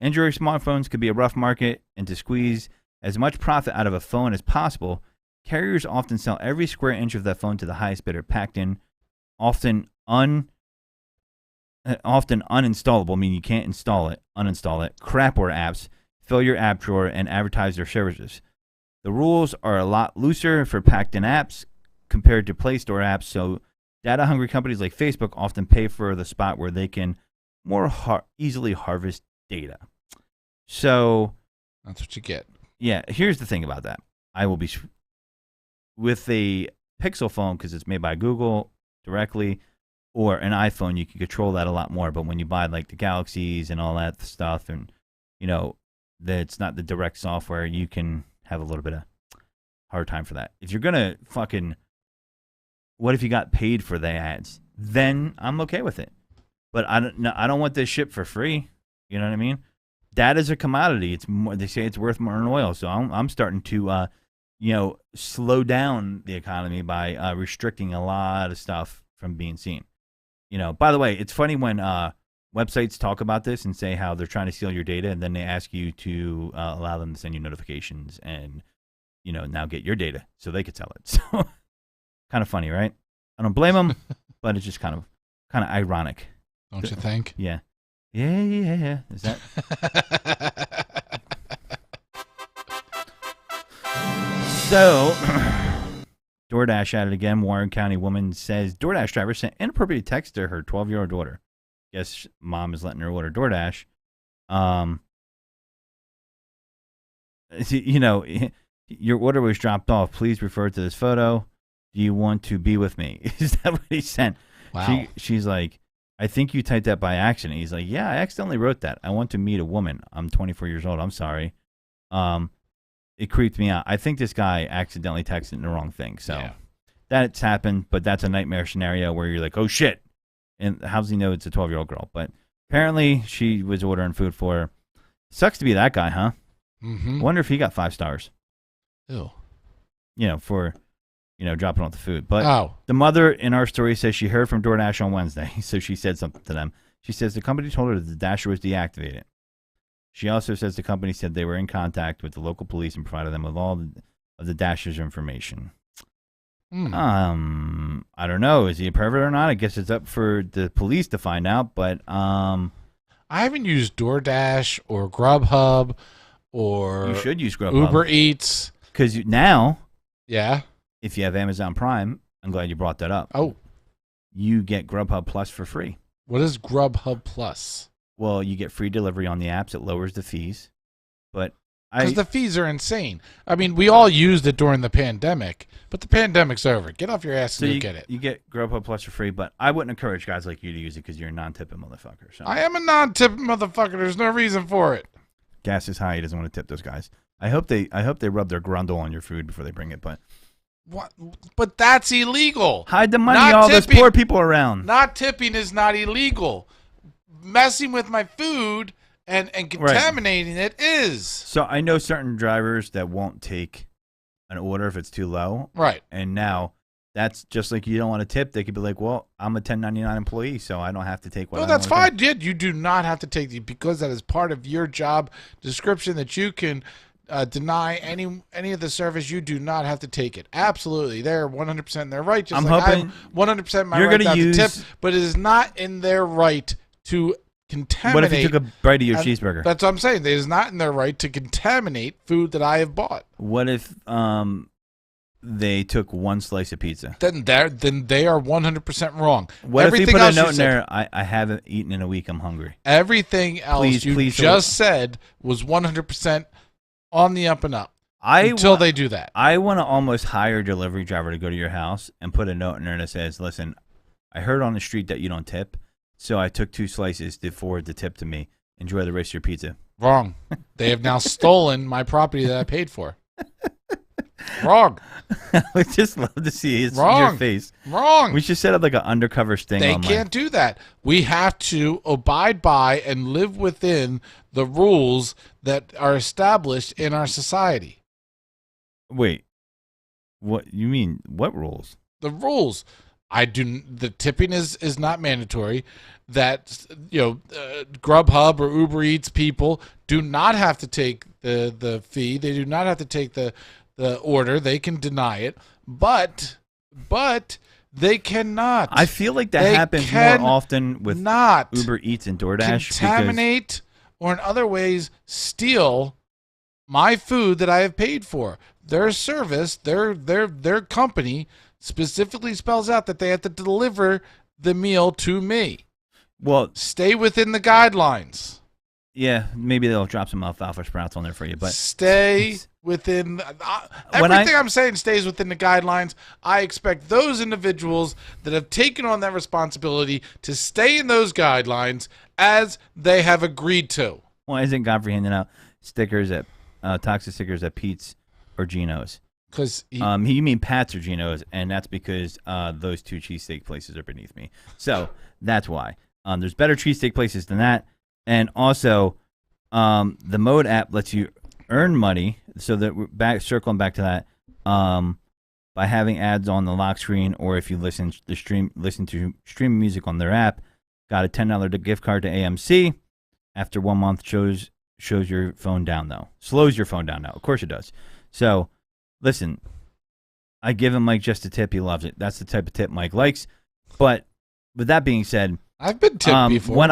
Android smartphones could be a rough market, and to squeeze as much profit out of a phone as possible, carriers often sell every square inch of that phone to the highest bidder, packed in, often uninstallable, meaning you can't uninstall it, crapware apps, fill your app drawer, and advertise their services. The rules are a lot looser for packed-in apps compared to Play Store apps, so data-hungry companies like Facebook often pay for the spot where they can more easily harvest data. So that's what you get. Yeah, here's the thing about that. I will be with a Pixel phone, because it's made by Google directly, or an iPhone, you can control that a lot more. But when you buy like the Galaxies and all that stuff, and it's not the direct software, you can have a little bit of hard time for that. If you're gonna what if you got paid for the ads? Then I'm okay with it. But I don't want this shit for free. You know what I mean? Data's a commodity. It's more. They say it's worth more than oil. So I'm starting to slow down the economy by restricting a lot of stuff from being seen. By the way, it's funny when websites talk about this and say how they're trying to steal your data, and then they ask you to allow them to send you notifications and now get your data so they could sell it. So kind of funny, right? I don't blame them, but it's just kind of ironic. Don't you think? Yeah. Yeah. Is that? So, DoorDash at it again. Warren County woman says DoorDash driver sent inappropriate text to her 12-year-old daughter. Guess mom is letting her order DoorDash. Your order was dropped off. Please refer to this photo. Do you want to be with me? Is that what he sent? Wow. She's like, I think you typed that by accident. He's like, yeah, I accidentally wrote that. I want to meet a woman. I'm 24 years old. I'm sorry. It creeped me out. I think this guy accidentally texted the wrong thing. So that's happened, but that's a nightmare scenario where you're like, oh shit. And how does he know it's a 12-year-old girl? But apparently she was ordering food for her. Sucks to be that guy, huh? Mm-hmm. Wonder if he got 5 stars. Ew. For dropping off the food. But the mother in our story says she heard from DoorDash on Wednesday, so she said something to them. She says the company told her that the Dasher was deactivated. She also says the company said they were in contact with the local police and provided them with all of the Dasher's information. I don't know. Is he a pervert or not? I guess it's up for the police to find out, but I haven't used DoorDash or Grubhub or you should use Grubhub. Uber Eats. Because now, yeah, if you have Amazon Prime, I'm glad you brought that up. Oh. You get Grubhub Plus for free. What is Grubhub Plus? Well, you get free delivery on the apps. It lowers the fees. But Because the fees are insane. I mean, we all used it during the pandemic, but the pandemic's over. Get off your ass and get it. You get Grubhub Plus for free, but I wouldn't encourage guys like you to use it because you're a non-tipping motherfucker. So. I am a non-tipping motherfucker. There's no reason for it. Gas is high. He doesn't want to tip those guys. I hope they rub their grundle on your food before they bring it, but. What? But that's illegal. Hide the money, all those poor people around. Not tipping is not illegal. Messing with my food and contaminating it is. So I know certain drivers that won't take an order if it's too low. Right. And now that's just like you don't want to tip. They could be like, well, I'm a 1099 employee, so I don't have to take what I that's want fine. You do not have to take the, because that is part of your job description that you can deny any of the service. You do not have to take it. Absolutely. They're 100% in their right. Just I'm like hoping I'm 100% my you're right gonna not to tip, but it is not in their right to contaminate. What if you took a bite of your cheeseburger? That's what I'm saying. It is not in their right to contaminate food that I have bought. What if they took one slice of pizza? Then they are 100% wrong. What Everything if you put a else note you in said, there, I haven't eaten in a week, I'm hungry? Everything else you just said was 100% on the up and up until they do that. I want to almost hire a delivery driver to go to your house and put a note in there that says, listen, I heard on the street that you don't tip, so I took 2 slices to forward the tip to me. Enjoy the rest of your pizza. Wrong. They have now stolen my property that I paid for. Wrong. I would just love to see your face. Wrong. We should set up like an undercover sting. They online. can't do that. We have to abide by and live within the rules that are established in our society. Wait. What you mean? What rules? The rules. The tipping is not mandatory. That Grubhub or Uber Eats people do not have to take the fee. They do not have to take the order. They can deny it, but they cannot. I feel like that happens more often with Uber Eats and DoorDash. Contaminate or in other ways steal my food that I have paid for. Their service, their company specifically spells out that they have to deliver the meal to me. Well, stay within the guidelines. Yeah, maybe they'll drop some alfalfa sprouts on there for you, but stay within everything I'm saying stays within the guidelines. I expect those individuals that have taken on that responsibility to stay in those guidelines as they have agreed to. Why isn't Godfrey handing out stickers at toxic stickers at Pete's or Geno's? Because you mean Pat's or Geno's, and that's because those 2 cheesesteak places are beneath me. So that's why. There's better cheesesteak places than that. And also, the Mode app lets you earn money. So that we're circling back to that, by having ads on the lock screen, or if you listen to streaming music on their app. Got a $10 gift card to AMC. After 1 month, shows your phone down though. Slows your phone down now. Of course it does. So, listen, I give him Mike just a tip. He loves it. That's the type of tip Mike likes. But with that being said, I've been tipped before.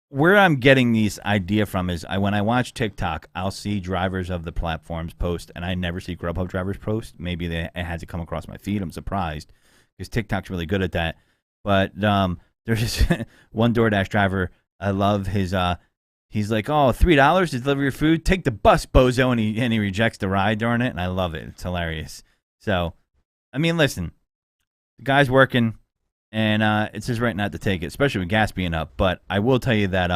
Where I'm getting these idea from is when I watch TikTok, I'll see drivers of the platforms post, and I never see Grubhub drivers post. Maybe it had to come across my feed. I'm surprised because TikTok's really good at that. But there's this one DoorDash driver. I love his. He's like, oh, $3 to deliver your food. Take the bus, bozo, and he rejects the ride during it, and I love it. It's hilarious. So, I mean, listen, the guy's working. And it's his right not to take it, especially with gas being up. But I will tell you that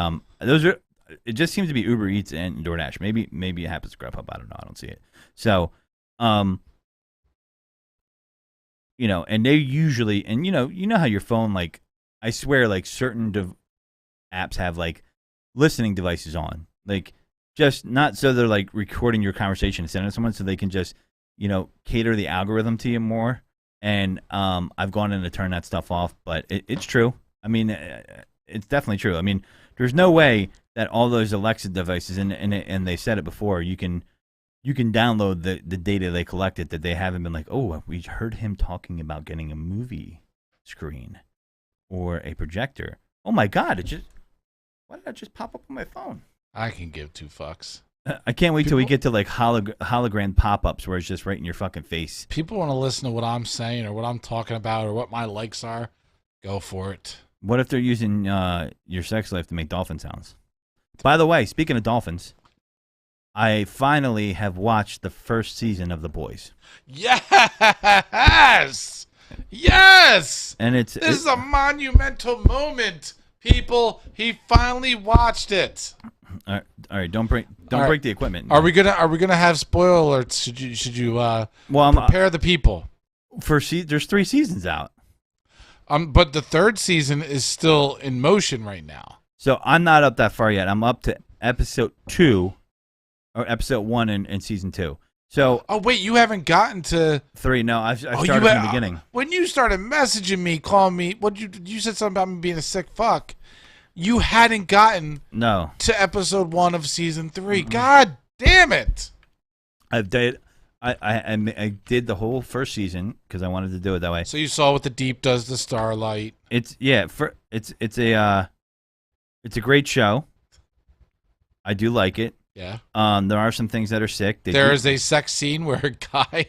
it just seems to be Uber Eats and DoorDash. Maybe it happens to Grubhub. I don't know. I don't see it. So, and they usually, and you know how your phone, like, I swear, like certain apps have like listening devices on, like just not so they're like recording your conversation and sending it to someone, so they can just cater the algorithm to you more. And I've gone in to turn that stuff off, but it's true. I mean, it's definitely true. I mean, there's no way that all those Alexa devices, and they said it before, you can download the data they collected that they haven't been like, oh, we heard him talking about getting a movie screen or a projector. Oh my God! Why did that just pop up on my phone? I can give 2 fucks. I can't wait till we get to like hologram pop-ups where it's just right in your fucking face. People want to listen to what I'm saying or what I'm talking about or what my likes are. Go for it. What if they're using your sex life to make dolphin sounds? By the way, speaking of dolphins, I finally have watched the first season of The Boys. Yes! Yes! And This is a monumental moment, people. He finally watched it. All right, don't break the equipment. Are we gonna have spoiler alerts? Should you prepare the people? There's 3 seasons out. But the 3rd season is still in motion right now. So I'm not up that far yet. I'm up to episode 2, or episode 1 in season 2. So wait, you haven't gotten to 3? No, I started from the beginning. When you started messaging me, calling me, you said something about me being a sick fuck. You hadn't gotten to episode 1 of season 3. Mm-hmm. God damn it! I did the whole first season because I wanted to do it that way. So you saw what the deep does to Starlight. It's a great show. I do like it. Yeah. There are some things that are sick. There is a sex scene where a guy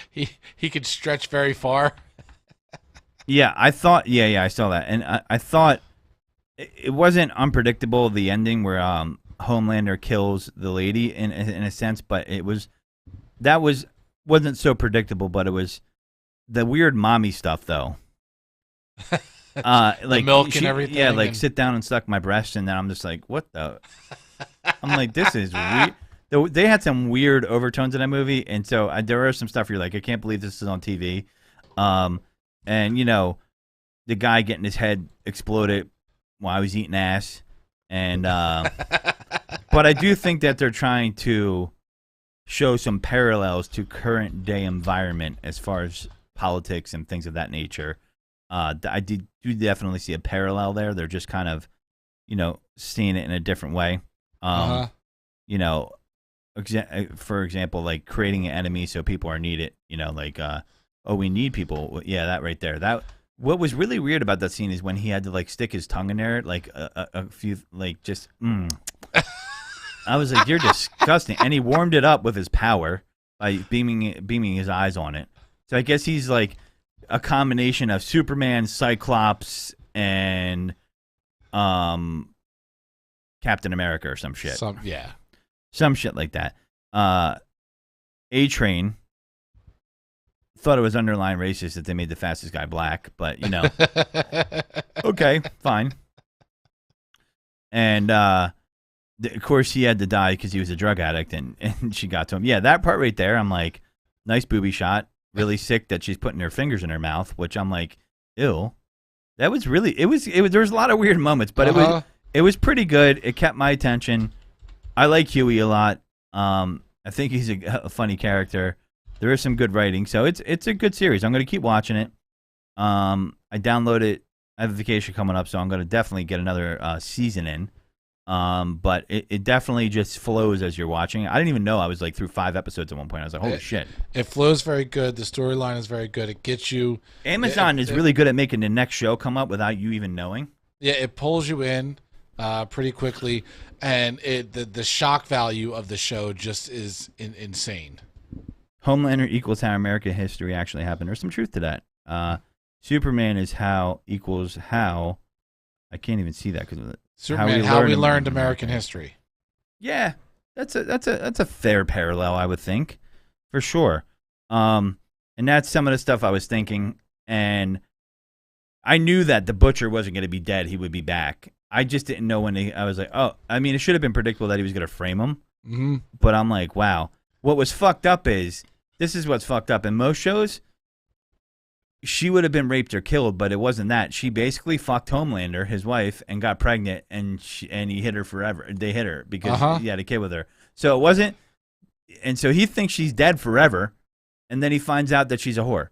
he could stretch very far. Yeah, I thought. Yeah, I saw that, and I thought it wasn't unpredictable. The ending where Homelander kills the lady in a sense, but wasn't so predictable. But it was the weird mommy stuff though. Like the milk and everything. Yeah, like sit down and suck my breast, and then I'm just like, what the? I'm like, this is weird. They had some weird overtones in that movie, and so there are some stuff where you're like, I can't believe this is on TV. And the guy getting his head exploded while I was eating ass, and but I do think that they're trying to show some parallels to current day environment as far as politics and things of that nature. I do definitely see a parallel there. They're just kind of, seeing it in a different way. For example, like creating an enemy so people are needed. We need people. Yeah, that right there. What was really weird about that scene is when he had to like stick his tongue in there, like a few, like just. I was like, you're disgusting, and he warmed it up with his power by beaming his eyes on it. So I guess he's like a combination of Superman, Cyclops, and Captain America or some shit. Some shit like that. A-Train thought it was underlying racist that they made the fastest guy black, but okay, fine. And of course he had to die because he was a drug addict, and she got to him. Yeah, that part right there, I'm like, nice booby shot. Really sick that she's putting her fingers in her mouth, which I'm like, ew. That was really it was there was a lot of weird moments, but it was pretty good. It kept my attention. I like Huey a lot. I think he's a funny character. There is some good writing, so it's a good series. I'm going to keep watching it. I downloaded. I have a vacation coming up, so I'm going to definitely get another season in. But it definitely just flows as you're watching. I didn't even know I was like through 5 episodes at one point. I was like, holy shit. It flows very good. The storyline is very good. It gets you. Amazon is really good at making the next show come up without you even knowing. Yeah, it pulls you in pretty quickly, and the shock value of the show just is insane. Homelander equals how American history actually happened. There's some truth to that. Superman is how equals how. I can't even see that because Superman, how we learned American history. Yeah, that's a fair parallel, I would think, for sure. And that's some of the stuff I was thinking. And I knew that the Butcher wasn't going to be dead; he would be back. I just didn't know when I was like, oh, I mean, it should have been predictable that he was going to frame him. Mm-hmm. But I'm like, wow. What was fucked up is this is what's fucked up in most shows. She would have been raped or killed, but it wasn't that. She basically fucked Homelander, his wife, and got pregnant, and he hit her forever. They hit her because he had a kid with her. So it wasn't, and so he thinks she's dead forever, and then he finds out that she's a whore.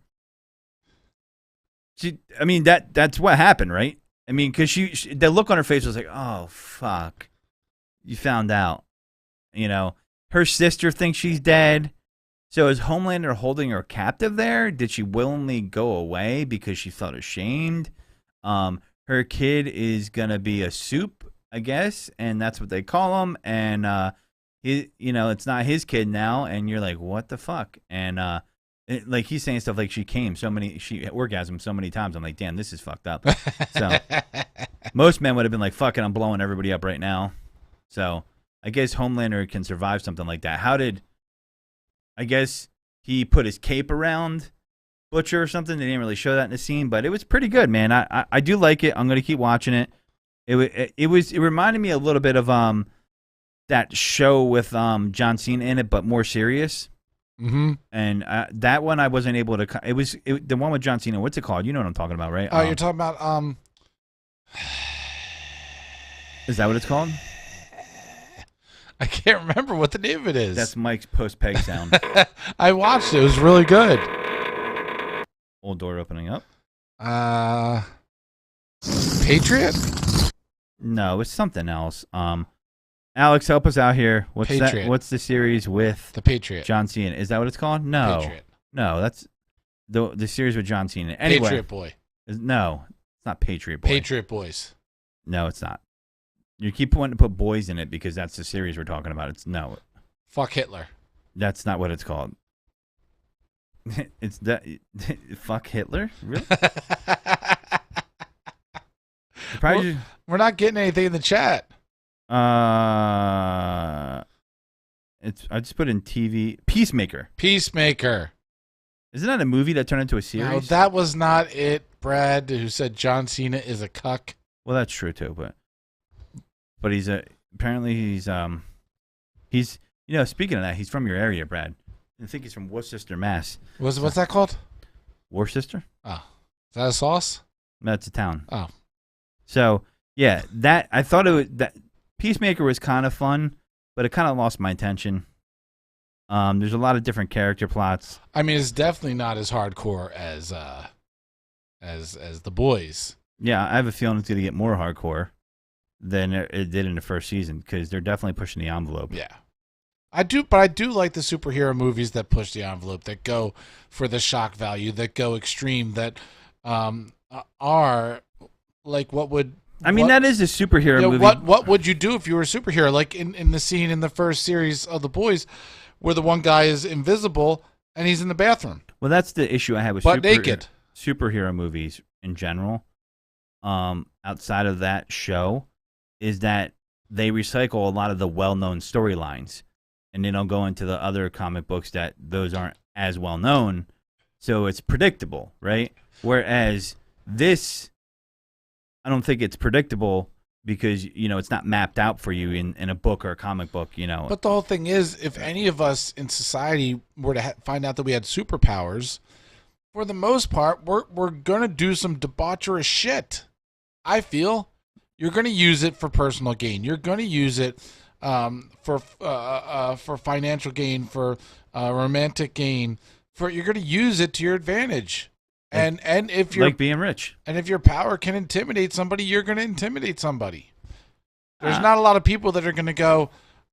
That's what happened, right? I mean, because the look on her face was like, oh, fuck. You found out. Her sister thinks she's dead. So is Homelander holding her captive there? Did she willingly go away because she felt ashamed? Her kid is going to be a soup, I guess, and that's what they call him. And, it's not his kid now, and you're like, what the fuck? And, like, he's saying stuff like she orgasmed so many times. I'm like, damn, this is fucked up. So most men would have been like, fuck it, I'm blowing everybody up right now. So I guess Homelander can survive something like that. I guess he put his cape around Butcher or something. They didn't really show that in the scene, but it was pretty good, man. I do like it. I'm gonna keep watching it. It reminded me a little bit of that show with John Cena in it, but more serious. Mm-hmm. And that one I wasn't able to. The one with John Cena. What's it called? You know what I'm talking about, right? Oh, you're talking about Is that what it's called? I can't remember what the name of it is. That's Mike's post-peg sound. I watched it. It was really good. Old door opening up. Patriot? No, it's something else. Alex, help us out here. What's Patriot. that? What's the series with The Patriot. John Cena? Is that what it's called? No. Patriot. No, that's the series with John Cena. Anyway, Patriot Boy. No, it's not Patriot Boy. Patriot Boys. No, it's not. You keep wanting to put boys in it because that's the series we're talking about. No. Fuck Hitler. That's not what it's called. It's that. Fuck Hitler? Really? Well, we're not getting anything in the chat. I just put in TV. Peacemaker. Peacemaker. Isn't that a movie that turned into a series? No, that was not it, Brad, who said John Cena is a cuck. Well, that's true too, but he's apparently he's speaking of that, he's from your area, Brad. I think he's from Worcester, Mass. What's that called? Worcester? Oh. Is that a sauce? That's a town. Oh. So, yeah, that I thought that Peacemaker was kind of fun, but it kind of lost my attention. There's a lot of different character plots. I mean, it's definitely not as hardcore as The Boys. Yeah, I have a feeling it's going to get more hardcore than it did in the first season because they're definitely pushing the envelope. Yeah. I do like the superhero movies that push the envelope, that go for the shock value, that go extreme, that are like that is a superhero movie. What would you do if you were a superhero? Like in the scene in the first series of The Boys where the one guy is invisible and he's in the bathroom. Well, that's the issue I have with naked superhero movies in general. Outside of that show, is that they recycle a lot of the well-known storylines, and they don't go into the other comic books that those aren't as well-known, so it's predictable, right? Whereas this, I don't think it's predictable because, it's not mapped out for you in a book or a comic book, But the whole thing is, if any of us in society were to find out that we had superpowers, for the most part, we're going to do some debaucherous shit. I feel you're going to use it for personal gain. You're going to use it for financial gain, for romantic gain. You're going to use it to your advantage. And if you're like being rich, and if your power can intimidate somebody, you're going to intimidate somebody. There's not a lot of people that are going to go,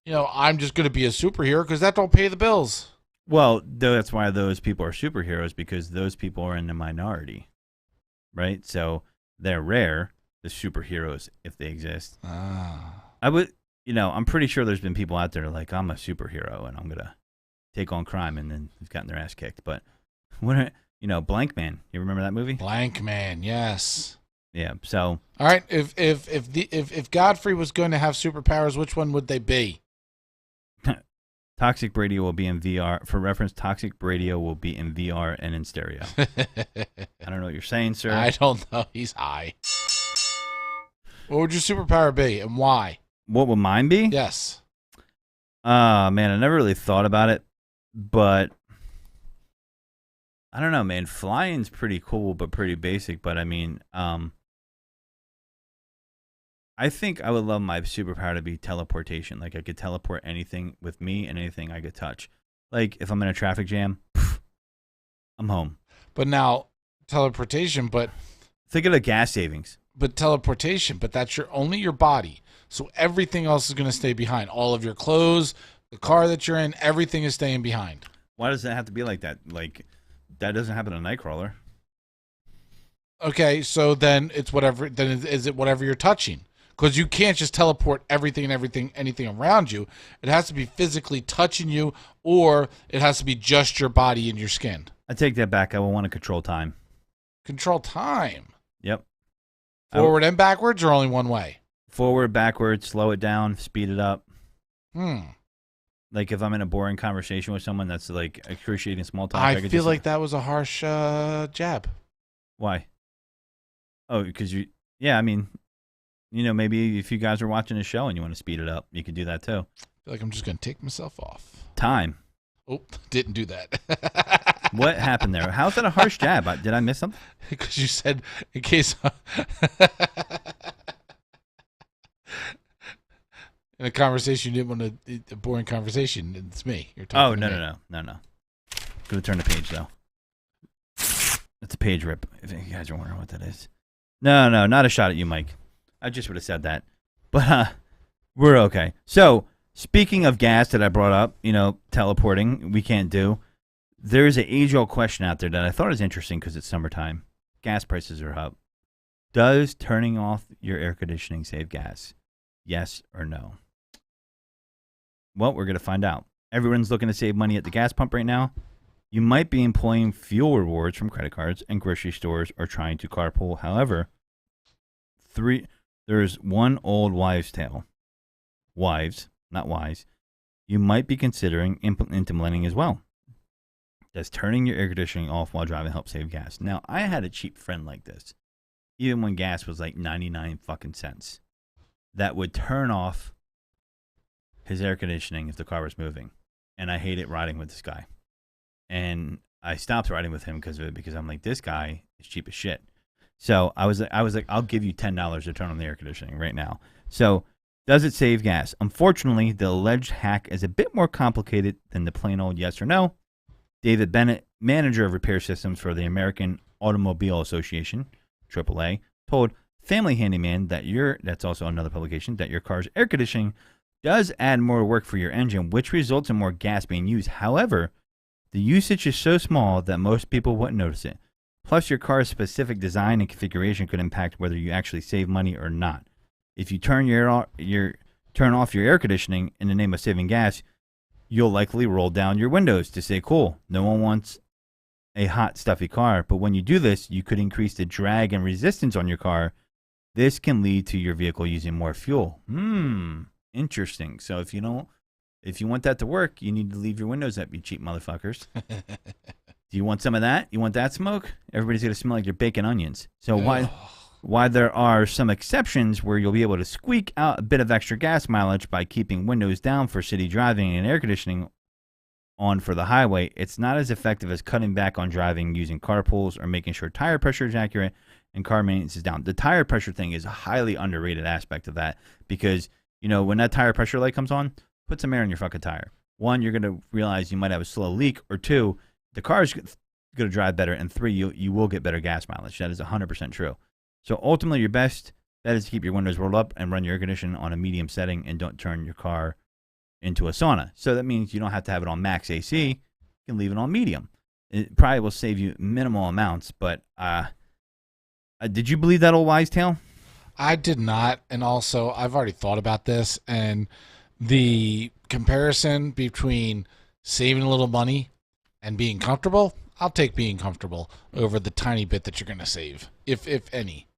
I'm just going to be a superhero because that don't pay the bills. Well, that's why those people are superheroes, because those people are in the minority, right? So they're rare, the superheroes, if they exist. I would, I'm pretty sure there's been people out there like, I'm a superhero and I'm going to take on crime, and then they've gotten their ass kicked. But when Blank Man, you remember that movie? Blank Man, yes. Yeah. So, all right, if Godfrey was going to have superpowers, which one would they be? Toxic Radio will be in VR. For reference, Toxic Radio will be in VR and in stereo. I don't know what you're saying, sir. I don't know. He's high. What would your superpower be, and why? What would mine be? Yes. Man, I never really thought about it, but I don't know, man. Flying's pretty cool, but pretty basic. But I mean, I think I would love my superpower to be teleportation. Like I could teleport anything with me and anything I could touch. Like if I'm in a traffic jam, I'm home. But now teleportation, but think of the gas savings. But teleportation, but that's only your body. So everything else is going to stay behind. All of your clothes, the car that you're in, everything is staying behind. Why does that have to be like that? Like that doesn't happen in Nightcrawler. Okay, so then it's whatever. Then is it whatever you're touching? Because you can't just teleport anything around you. It has to be physically touching you, or it has to be just your body and your skin. I take that back. I will want to control time. Control time? Yep. Forward and backwards, or only one way? Forward, backwards, slow it down, speed it up. Like if I'm in a boring conversation with someone that's like excruciating small talk. I feel like that was a harsh jab. Why? Oh, because you. Yeah, I mean, maybe if you guys are watching a show and you want to speed it up, you could do that too. I feel like I'm just gonna take myself off. Time. Oh, didn't do that. What happened there? How's that a harsh jab? Did I miss something? Because you said in case. In a conversation you didn't want to, a boring conversation. It's me. You're talking. Oh, no. Gonna turn the page though. It's a page rip. If you guys are wondering what that is. No, not a shot at you, Mike. I just would have said that, but we're okay. So speaking of gas that I brought up, teleporting we can't do. There's an age-old question out there that I thought was interesting because it's summertime. Gas prices are up. Does turning off your air conditioning save gas? Yes or no? Well, we're going to find out. Everyone's looking to save money at the gas pump right now. You might be employing fuel rewards from credit cards, and grocery stores are trying to carpool. However, there's one old wives' tale. Wives, not wise. You might be considering implementing as well. Does turning your air conditioning off while driving help save gas? Now, I had a cheap friend like this, even when gas was like 99 fucking cents, that would turn off his air conditioning if the car was moving. And I hated riding with this guy. And I stopped riding with him because of it, because I'm like, this guy is cheap as shit. So I was like, I'll give you $10 to turn on the air conditioning right now. So does it save gas? Unfortunately, the alleged hack is a bit more complicated than the plain old yes or no. David Bennett, manager of repair systems for the American Automobile Association, AAA, told Family Handyman that's also another publication, that your car's air conditioning does add more work for your engine, which results in more gas being used. However, the usage is so small that most people wouldn't notice it. Plus, your car's specific design and configuration could impact whether you actually save money or not. If you turn turn off your air conditioning in the name of saving gas, you'll likely roll down your windows to say, cool, no one wants a hot, stuffy car. But when you do this, you could increase the drag and resistance on your car. This can lead to your vehicle using more fuel. Interesting. So if you want that to work, you need to leave your windows up, you cheap motherfuckers. Do you want some of that? You want that smoke? Everybody's going to smell like you're baking onions. So why there are some exceptions where you'll be able to squeak out a bit of extra gas mileage by keeping windows down for city driving and air conditioning on for the highway, it's not as effective as cutting back on driving using carpools or making sure tire pressure is accurate and car maintenance is down. The tire pressure thing is a highly underrated aspect of that because, when that tire pressure light comes on, put some air in your fucking tire. One, you're going to realize you might have a slow leak, or two, the car's going to drive better, and three, you will get better gas mileage. That is 100% true. So ultimately, your best bet is to keep your windows rolled up and run your air conditioning on a medium setting and don't turn your car into a sauna. So that means you don't have to have it on max AC. You can leave it on medium. It probably will save you minimal amounts, but did you believe that old wise tale? I did not, and also I've already thought about this, and the comparison between saving a little money and being comfortable, I'll take being comfortable over the tiny bit that you're going to save, if any.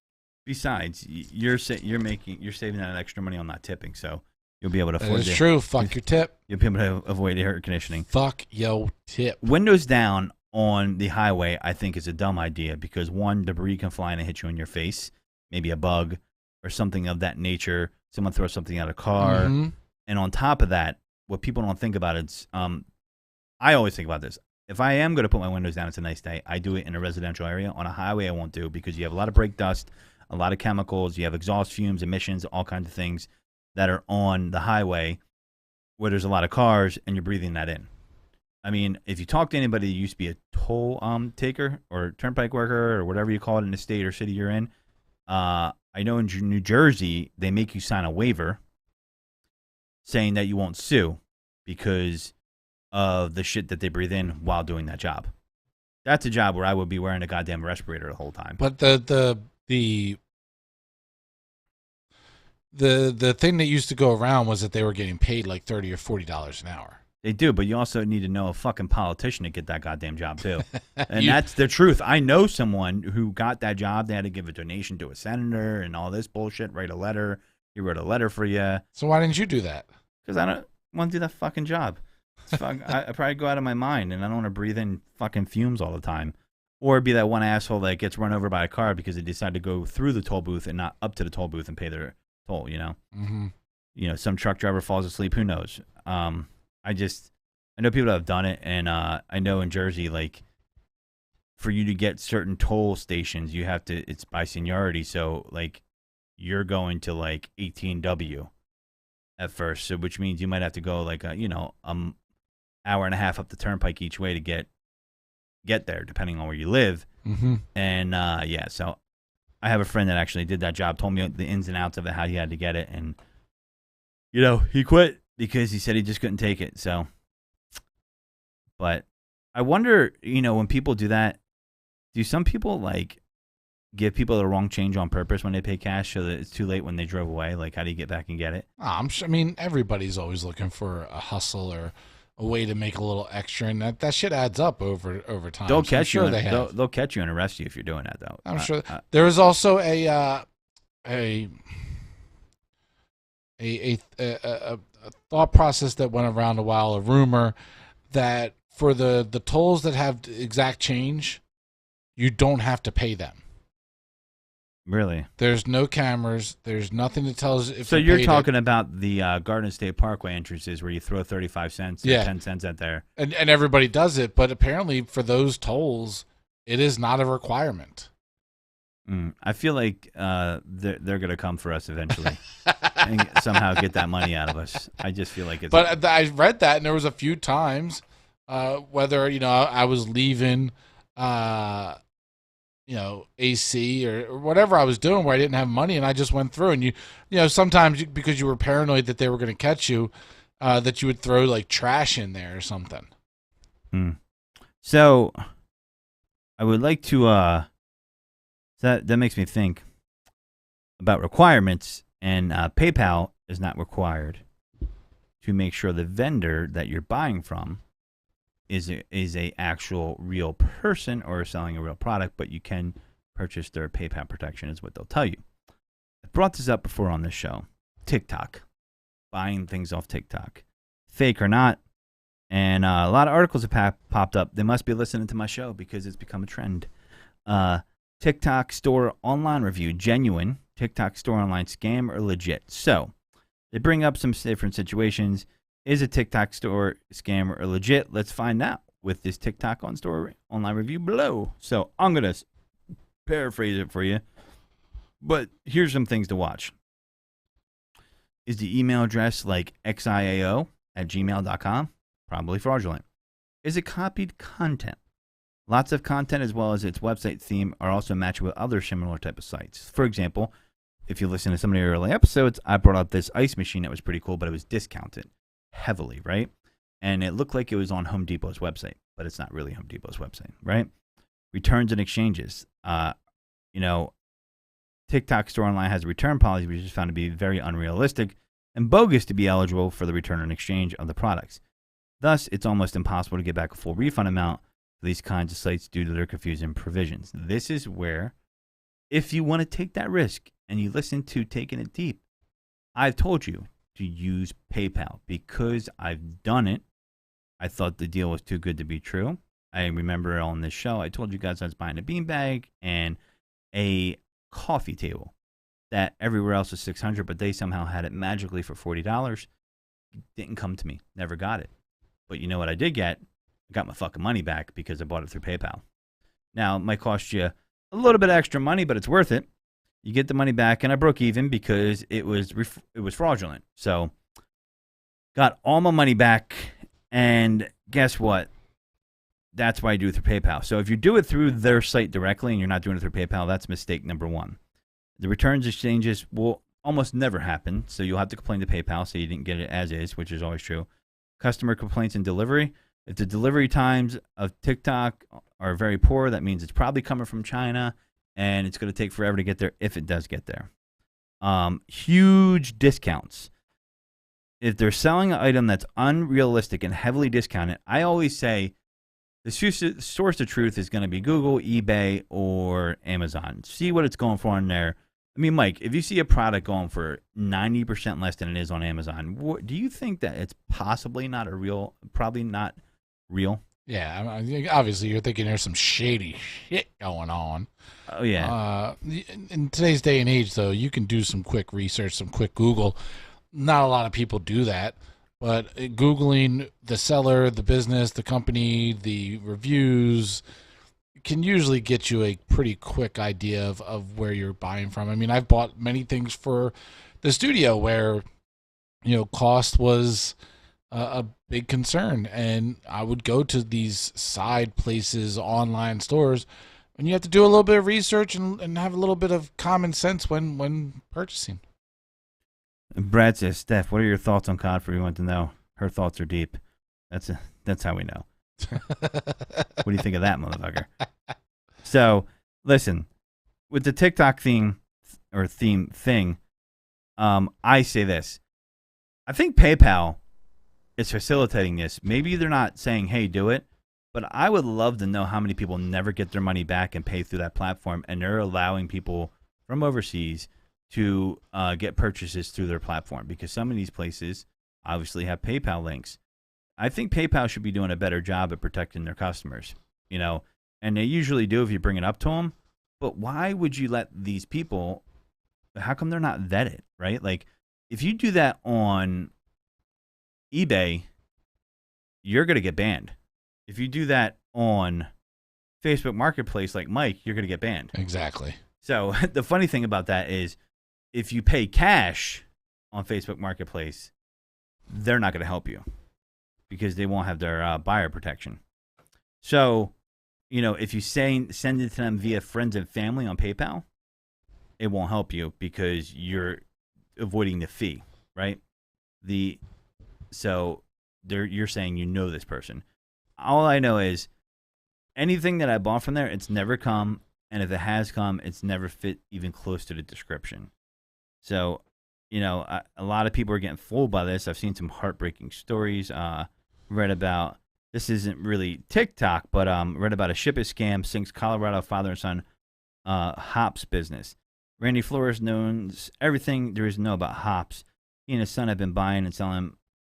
Besides, you're saving that extra money on not tipping, so you'll be able to afford it. That's true. Fuck your tip. You'll be able to avoid air conditioning. Fuck yo tip. Windows down on the highway, I think, is a dumb idea because, one, debris can fly and hit you in your face, maybe a bug or something of that nature. Someone throws something out of a car. Mm-hmm. And on top of that, what people don't think about is, I always think about this. If I am going to put my windows down, it's a nice day. I do it in a residential area. On a highway, I won't do because you have a lot of brake dust, a lot of chemicals, you have exhaust fumes, emissions, all kinds of things that are on the highway where there's a lot of cars and you're breathing that in. I mean, if you talk to anybody who used to be a toll taker or turnpike worker or whatever you call it in the state or city you're in, I know in New Jersey, they make you sign a waiver saying that you won't sue because of the shit that they breathe in while doing that job. That's a job where I would be wearing a goddamn respirator the whole time. But the thing that used to go around was that they were getting paid like $30 or $40 an hour. They do, but you also need to know a fucking politician to get that goddamn job too. And that's the truth. I know someone who got that job. They had to give a donation to a senator and all this bullshit, write a letter. He wrote a letter for you. So why didn't you do that? Because I don't. want to do that fucking job. I probably go out of my mind, and I don't want to breathe in fucking fumes all the time. Or be that one asshole that gets run over by a car because they decide to go through the toll booth and not up to the toll booth and pay their toll, you know? Mm-hmm. You know, some truck driver falls asleep. Who knows? I know people that have done it, and I know in Jersey, like, for you to get certain toll stations, you have to, it's by seniority. So, like, you're going to, like, 18W at first, so which means you might have to go, like, hour and a half up the turnpike each way to get there, depending on where you live. Mm-hmm. And, yeah, so I have a friend that actually did that job, told me the ins and outs of it, how he had to get it, and, you know, he quit because he said he just couldn't take it, so. But I wonder, you know, when people do that, do some people, like, give people the wrong change on purpose when they pay cash so that it's too late when they drove away? Like, how do you get back and get it? I'm sure. I mean, everybody's always looking for a hustle or a way to make a little extra, and that shit adds up over time. They'll So catch you. they have. They'll catch you and arrest you if you're doing that, though. I'm sure. There was also a thought process that went around a while, a rumor that for the tolls that have exact change, you don't have to pay them. Really? There's no cameras. There's nothing that tells if. So you're talking about the Garden State Parkway entrances where you throw 35 cents, Yeah. 10 cents out there, and everybody does it, but apparently for those tolls, it is not a requirement. I feel like they're gonna come for us eventually and somehow get that money out of us. I just feel like it's. But I read that, and there was a few times, whether I was leaving, AC or whatever I was doing where I didn't have money, and I just went through. And sometimes because you were paranoid that they were going to catch you, that you would throw like trash in there or something. So I would like to. That makes me think about requirements, and PayPal is not required to make sure the vendor that you're buying from is a actual real person or selling a real product, but you can purchase their PayPal protection is what they'll tell you. I brought this up before on this show. TikTok. Buying things off TikTok. Fake or not. And a lot of articles have popped up. They must be listening to my show because it's become a trend. TikTok store online review, genuine. TikTok store online scam or legit. So they bring up some different situations. Is a TikTok store scam or legit? Let's find out with this TikTok store online review below. So I'm going to paraphrase it for you. But here's some things to watch. Is the email address like xiao@gmail.com? Probably fraudulent. Is it copied content? Lots of content as well as its website theme are also matched with other similar type of sites. For example, if you listen to some of the early episodes, I brought up this ice machine that was pretty cool, but it was discounted heavily, right? And it looked like it was on Home Depot's website, but it's not really Home Depot's website, right? Returns and exchanges. TikTok store online has a return policy, which is found to be very unrealistic and bogus to be eligible for the return and exchange of the products. Thus, it's almost impossible to get back a full refund amount for these kinds of sites due to their confusing provisions. This is where, if you want to take that risk and you listen to Taking It Deep, I've told you to use PayPal because I've done it. I thought the deal was too good to be true. I remember on this show, I told you guys I was buying a beanbag and a coffee table that everywhere else was $600, but they somehow had it magically for $40. Didn't come to me. Never got it. But you know what I did get? I got my fucking money back because I bought it through PayPal. Now, it might cost you a little bit extra money, but it's worth it. You get the money back, and I broke even because it was fraudulent. So, got all my money back, and guess what? That's why I do it through PayPal. So, if you do it through their site directly and you're not doing it through PayPal, that's mistake number one. The returns exchanges will almost never happen, so you'll have to complain to PayPal so you didn't get it as is, which is always true. Customer complaints and delivery. If the delivery times of TikTok are very poor, that means it's probably coming from China, and it's going to take forever to get there if it does get there. Huge discounts. If they're selling an item that's unrealistic and heavily discounted, I always say the source of truth is going to be Google, eBay, or Amazon. See what it's going for in there. I mean, Mike, if you see a product going for 90% less than it is on Amazon, do you think that it's possibly not probably not real? Yeah, I mean, obviously you're thinking there's some shady shit going on. Oh, yeah. In today's day and age, though, you can do some quick research, some quick Google. Not a lot of people do that, but Googling the seller, the business, the company, the reviews can usually get you a pretty quick idea of where you're buying from. I mean, I've bought many things for the studio where, cost was a big concern, and I would go to these side places, online stores, and you have to do a little bit of research and have a little bit of common sense when purchasing. Brad says, Steph, what are your thoughts on Godfrey? We want to know. Her thoughts are deep. That's how we know. What do you think of that, motherfucker? So, listen, with the TikTok theme thing, I say this. I think PayPal is facilitating this. Maybe they're not saying, hey, do it, but I would love to know how many people never get their money back and pay through that platform, and they're allowing people from overseas to get purchases through their platform, because some of these places obviously have PayPal links. I think PayPal should be doing a better job at protecting their customers, and they usually do if you bring it up to them. But why would you let these people, how come they're not vetted, right? Like, if you do that on eBay, you're going to get banned. If you do that on Facebook Marketplace like Mike, you're going to get banned. Exactly. So the funny thing about that is if you pay cash on Facebook Marketplace, they're not going to help you because they won't have their buyer protection. So, if you send it to them via friends and family on PayPal, it won't help you because you're avoiding the fee, right? So you're saying this person. All I know is anything that I bought from there, it's never come, and if it has come, it's never fit even close to the description. So, a lot of people are getting fooled by this. I've seen some heartbreaking stories. Read about, this isn't really TikTok, but read about a ship it scam sinks Colorado father and son hops business. Randy Flores knows everything there is to know about hops. He and his son have been buying and selling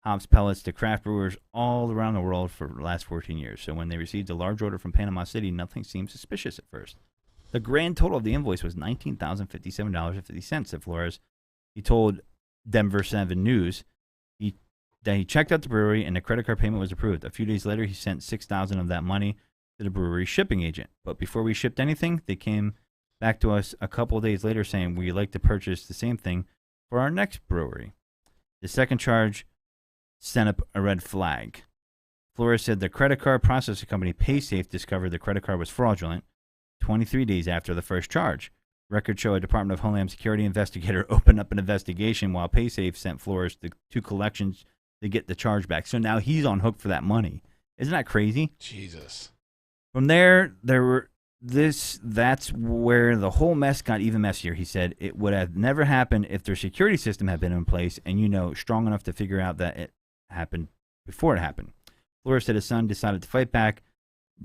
hops pellets to craft brewers all around the world for the last 14 years. So when they received a large order from Panama City, nothing seemed suspicious at first. The grand total of the invoice was $19,057.50, said Flores. He told Denver 7 News that he checked out the brewery and the credit card payment was approved. A few days later, he sent $6,000 of that money to the brewery's shipping agent. But before we shipped anything, they came back to us a couple of days later saying, we'd like to purchase the same thing for our next brewery. The second charge sent up a red flag. Flores said the credit card processing company PaySafe discovered the credit card was fraudulent 23 days after the first charge. Records show a Department of Homeland Security investigator opened up an investigation while PaySafe sent Flores to collections to get the charge back. So now he's on hook for that money. Isn't that crazy? Jesus. That's where the whole mess got even messier. He said it would have never happened if their security system had been in place and, strong enough to figure out that it happened before it happened. Flores said his son decided to fight back,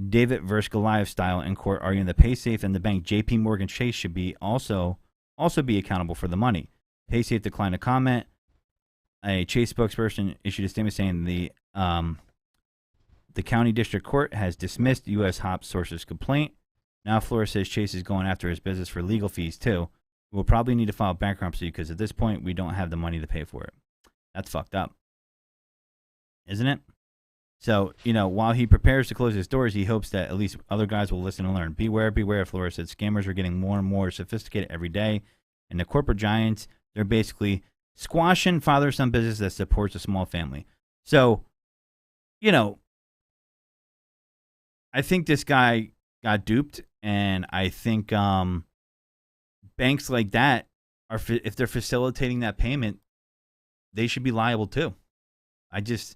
David versus Goliath style, in court, arguing that PaySafe and the bank J.P. Morgan Chase should be also be accountable for the money. PaySafe declined to comment. A Chase spokesperson issued a statement saying the county district court has dismissed U.S. Hop Source's complaint. Now Flores says Chase is going after his business for legal fees too. We'll probably need to file bankruptcy because at this point we don't have the money to pay for it. That's fucked up, isn't it? So, while he prepares to close his doors, he hopes that at least other guys will listen and learn. Beware, Flores said. Scammers are getting more and more sophisticated every day. And the corporate giants, they're basically squashing father-son business that supports a small family. So, I think this guy got duped. And I think banks like that, if they're facilitating that payment, they should be liable too. The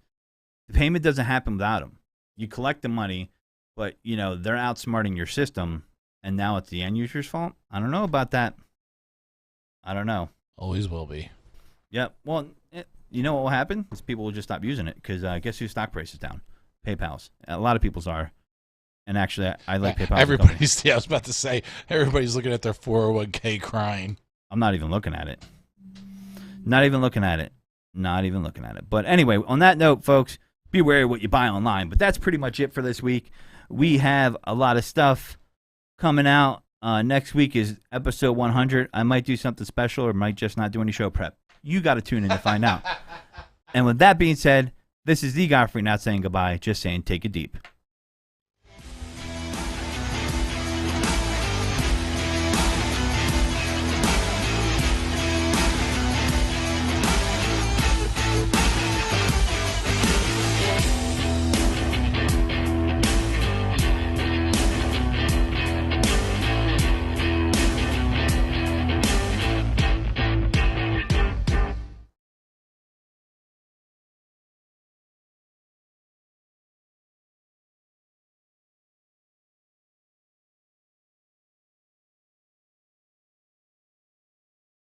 payment doesn't happen without them. You collect the money, but, they're outsmarting your system, and now it's the end user's fault? I don't know about that. I don't know. Always will be. Yep. Well, you know what will happen? Is people will just stop using it because guess whose stock price is down? PayPal's. A lot of people's are. And actually, I like PayPal. I was about to say, everybody's looking at their 401k crying. I'm not even looking at it. Not even looking at it. Not even looking at it. But anyway, on that note, folks, be wary of what you buy online. But that's pretty much it for this week. We have a lot of stuff coming out. Next week is episode 100. I might do something special or might just not do any show prep. You got to tune in to find out. And with that being said, this is the Godfrey not saying goodbye, just saying take it deep.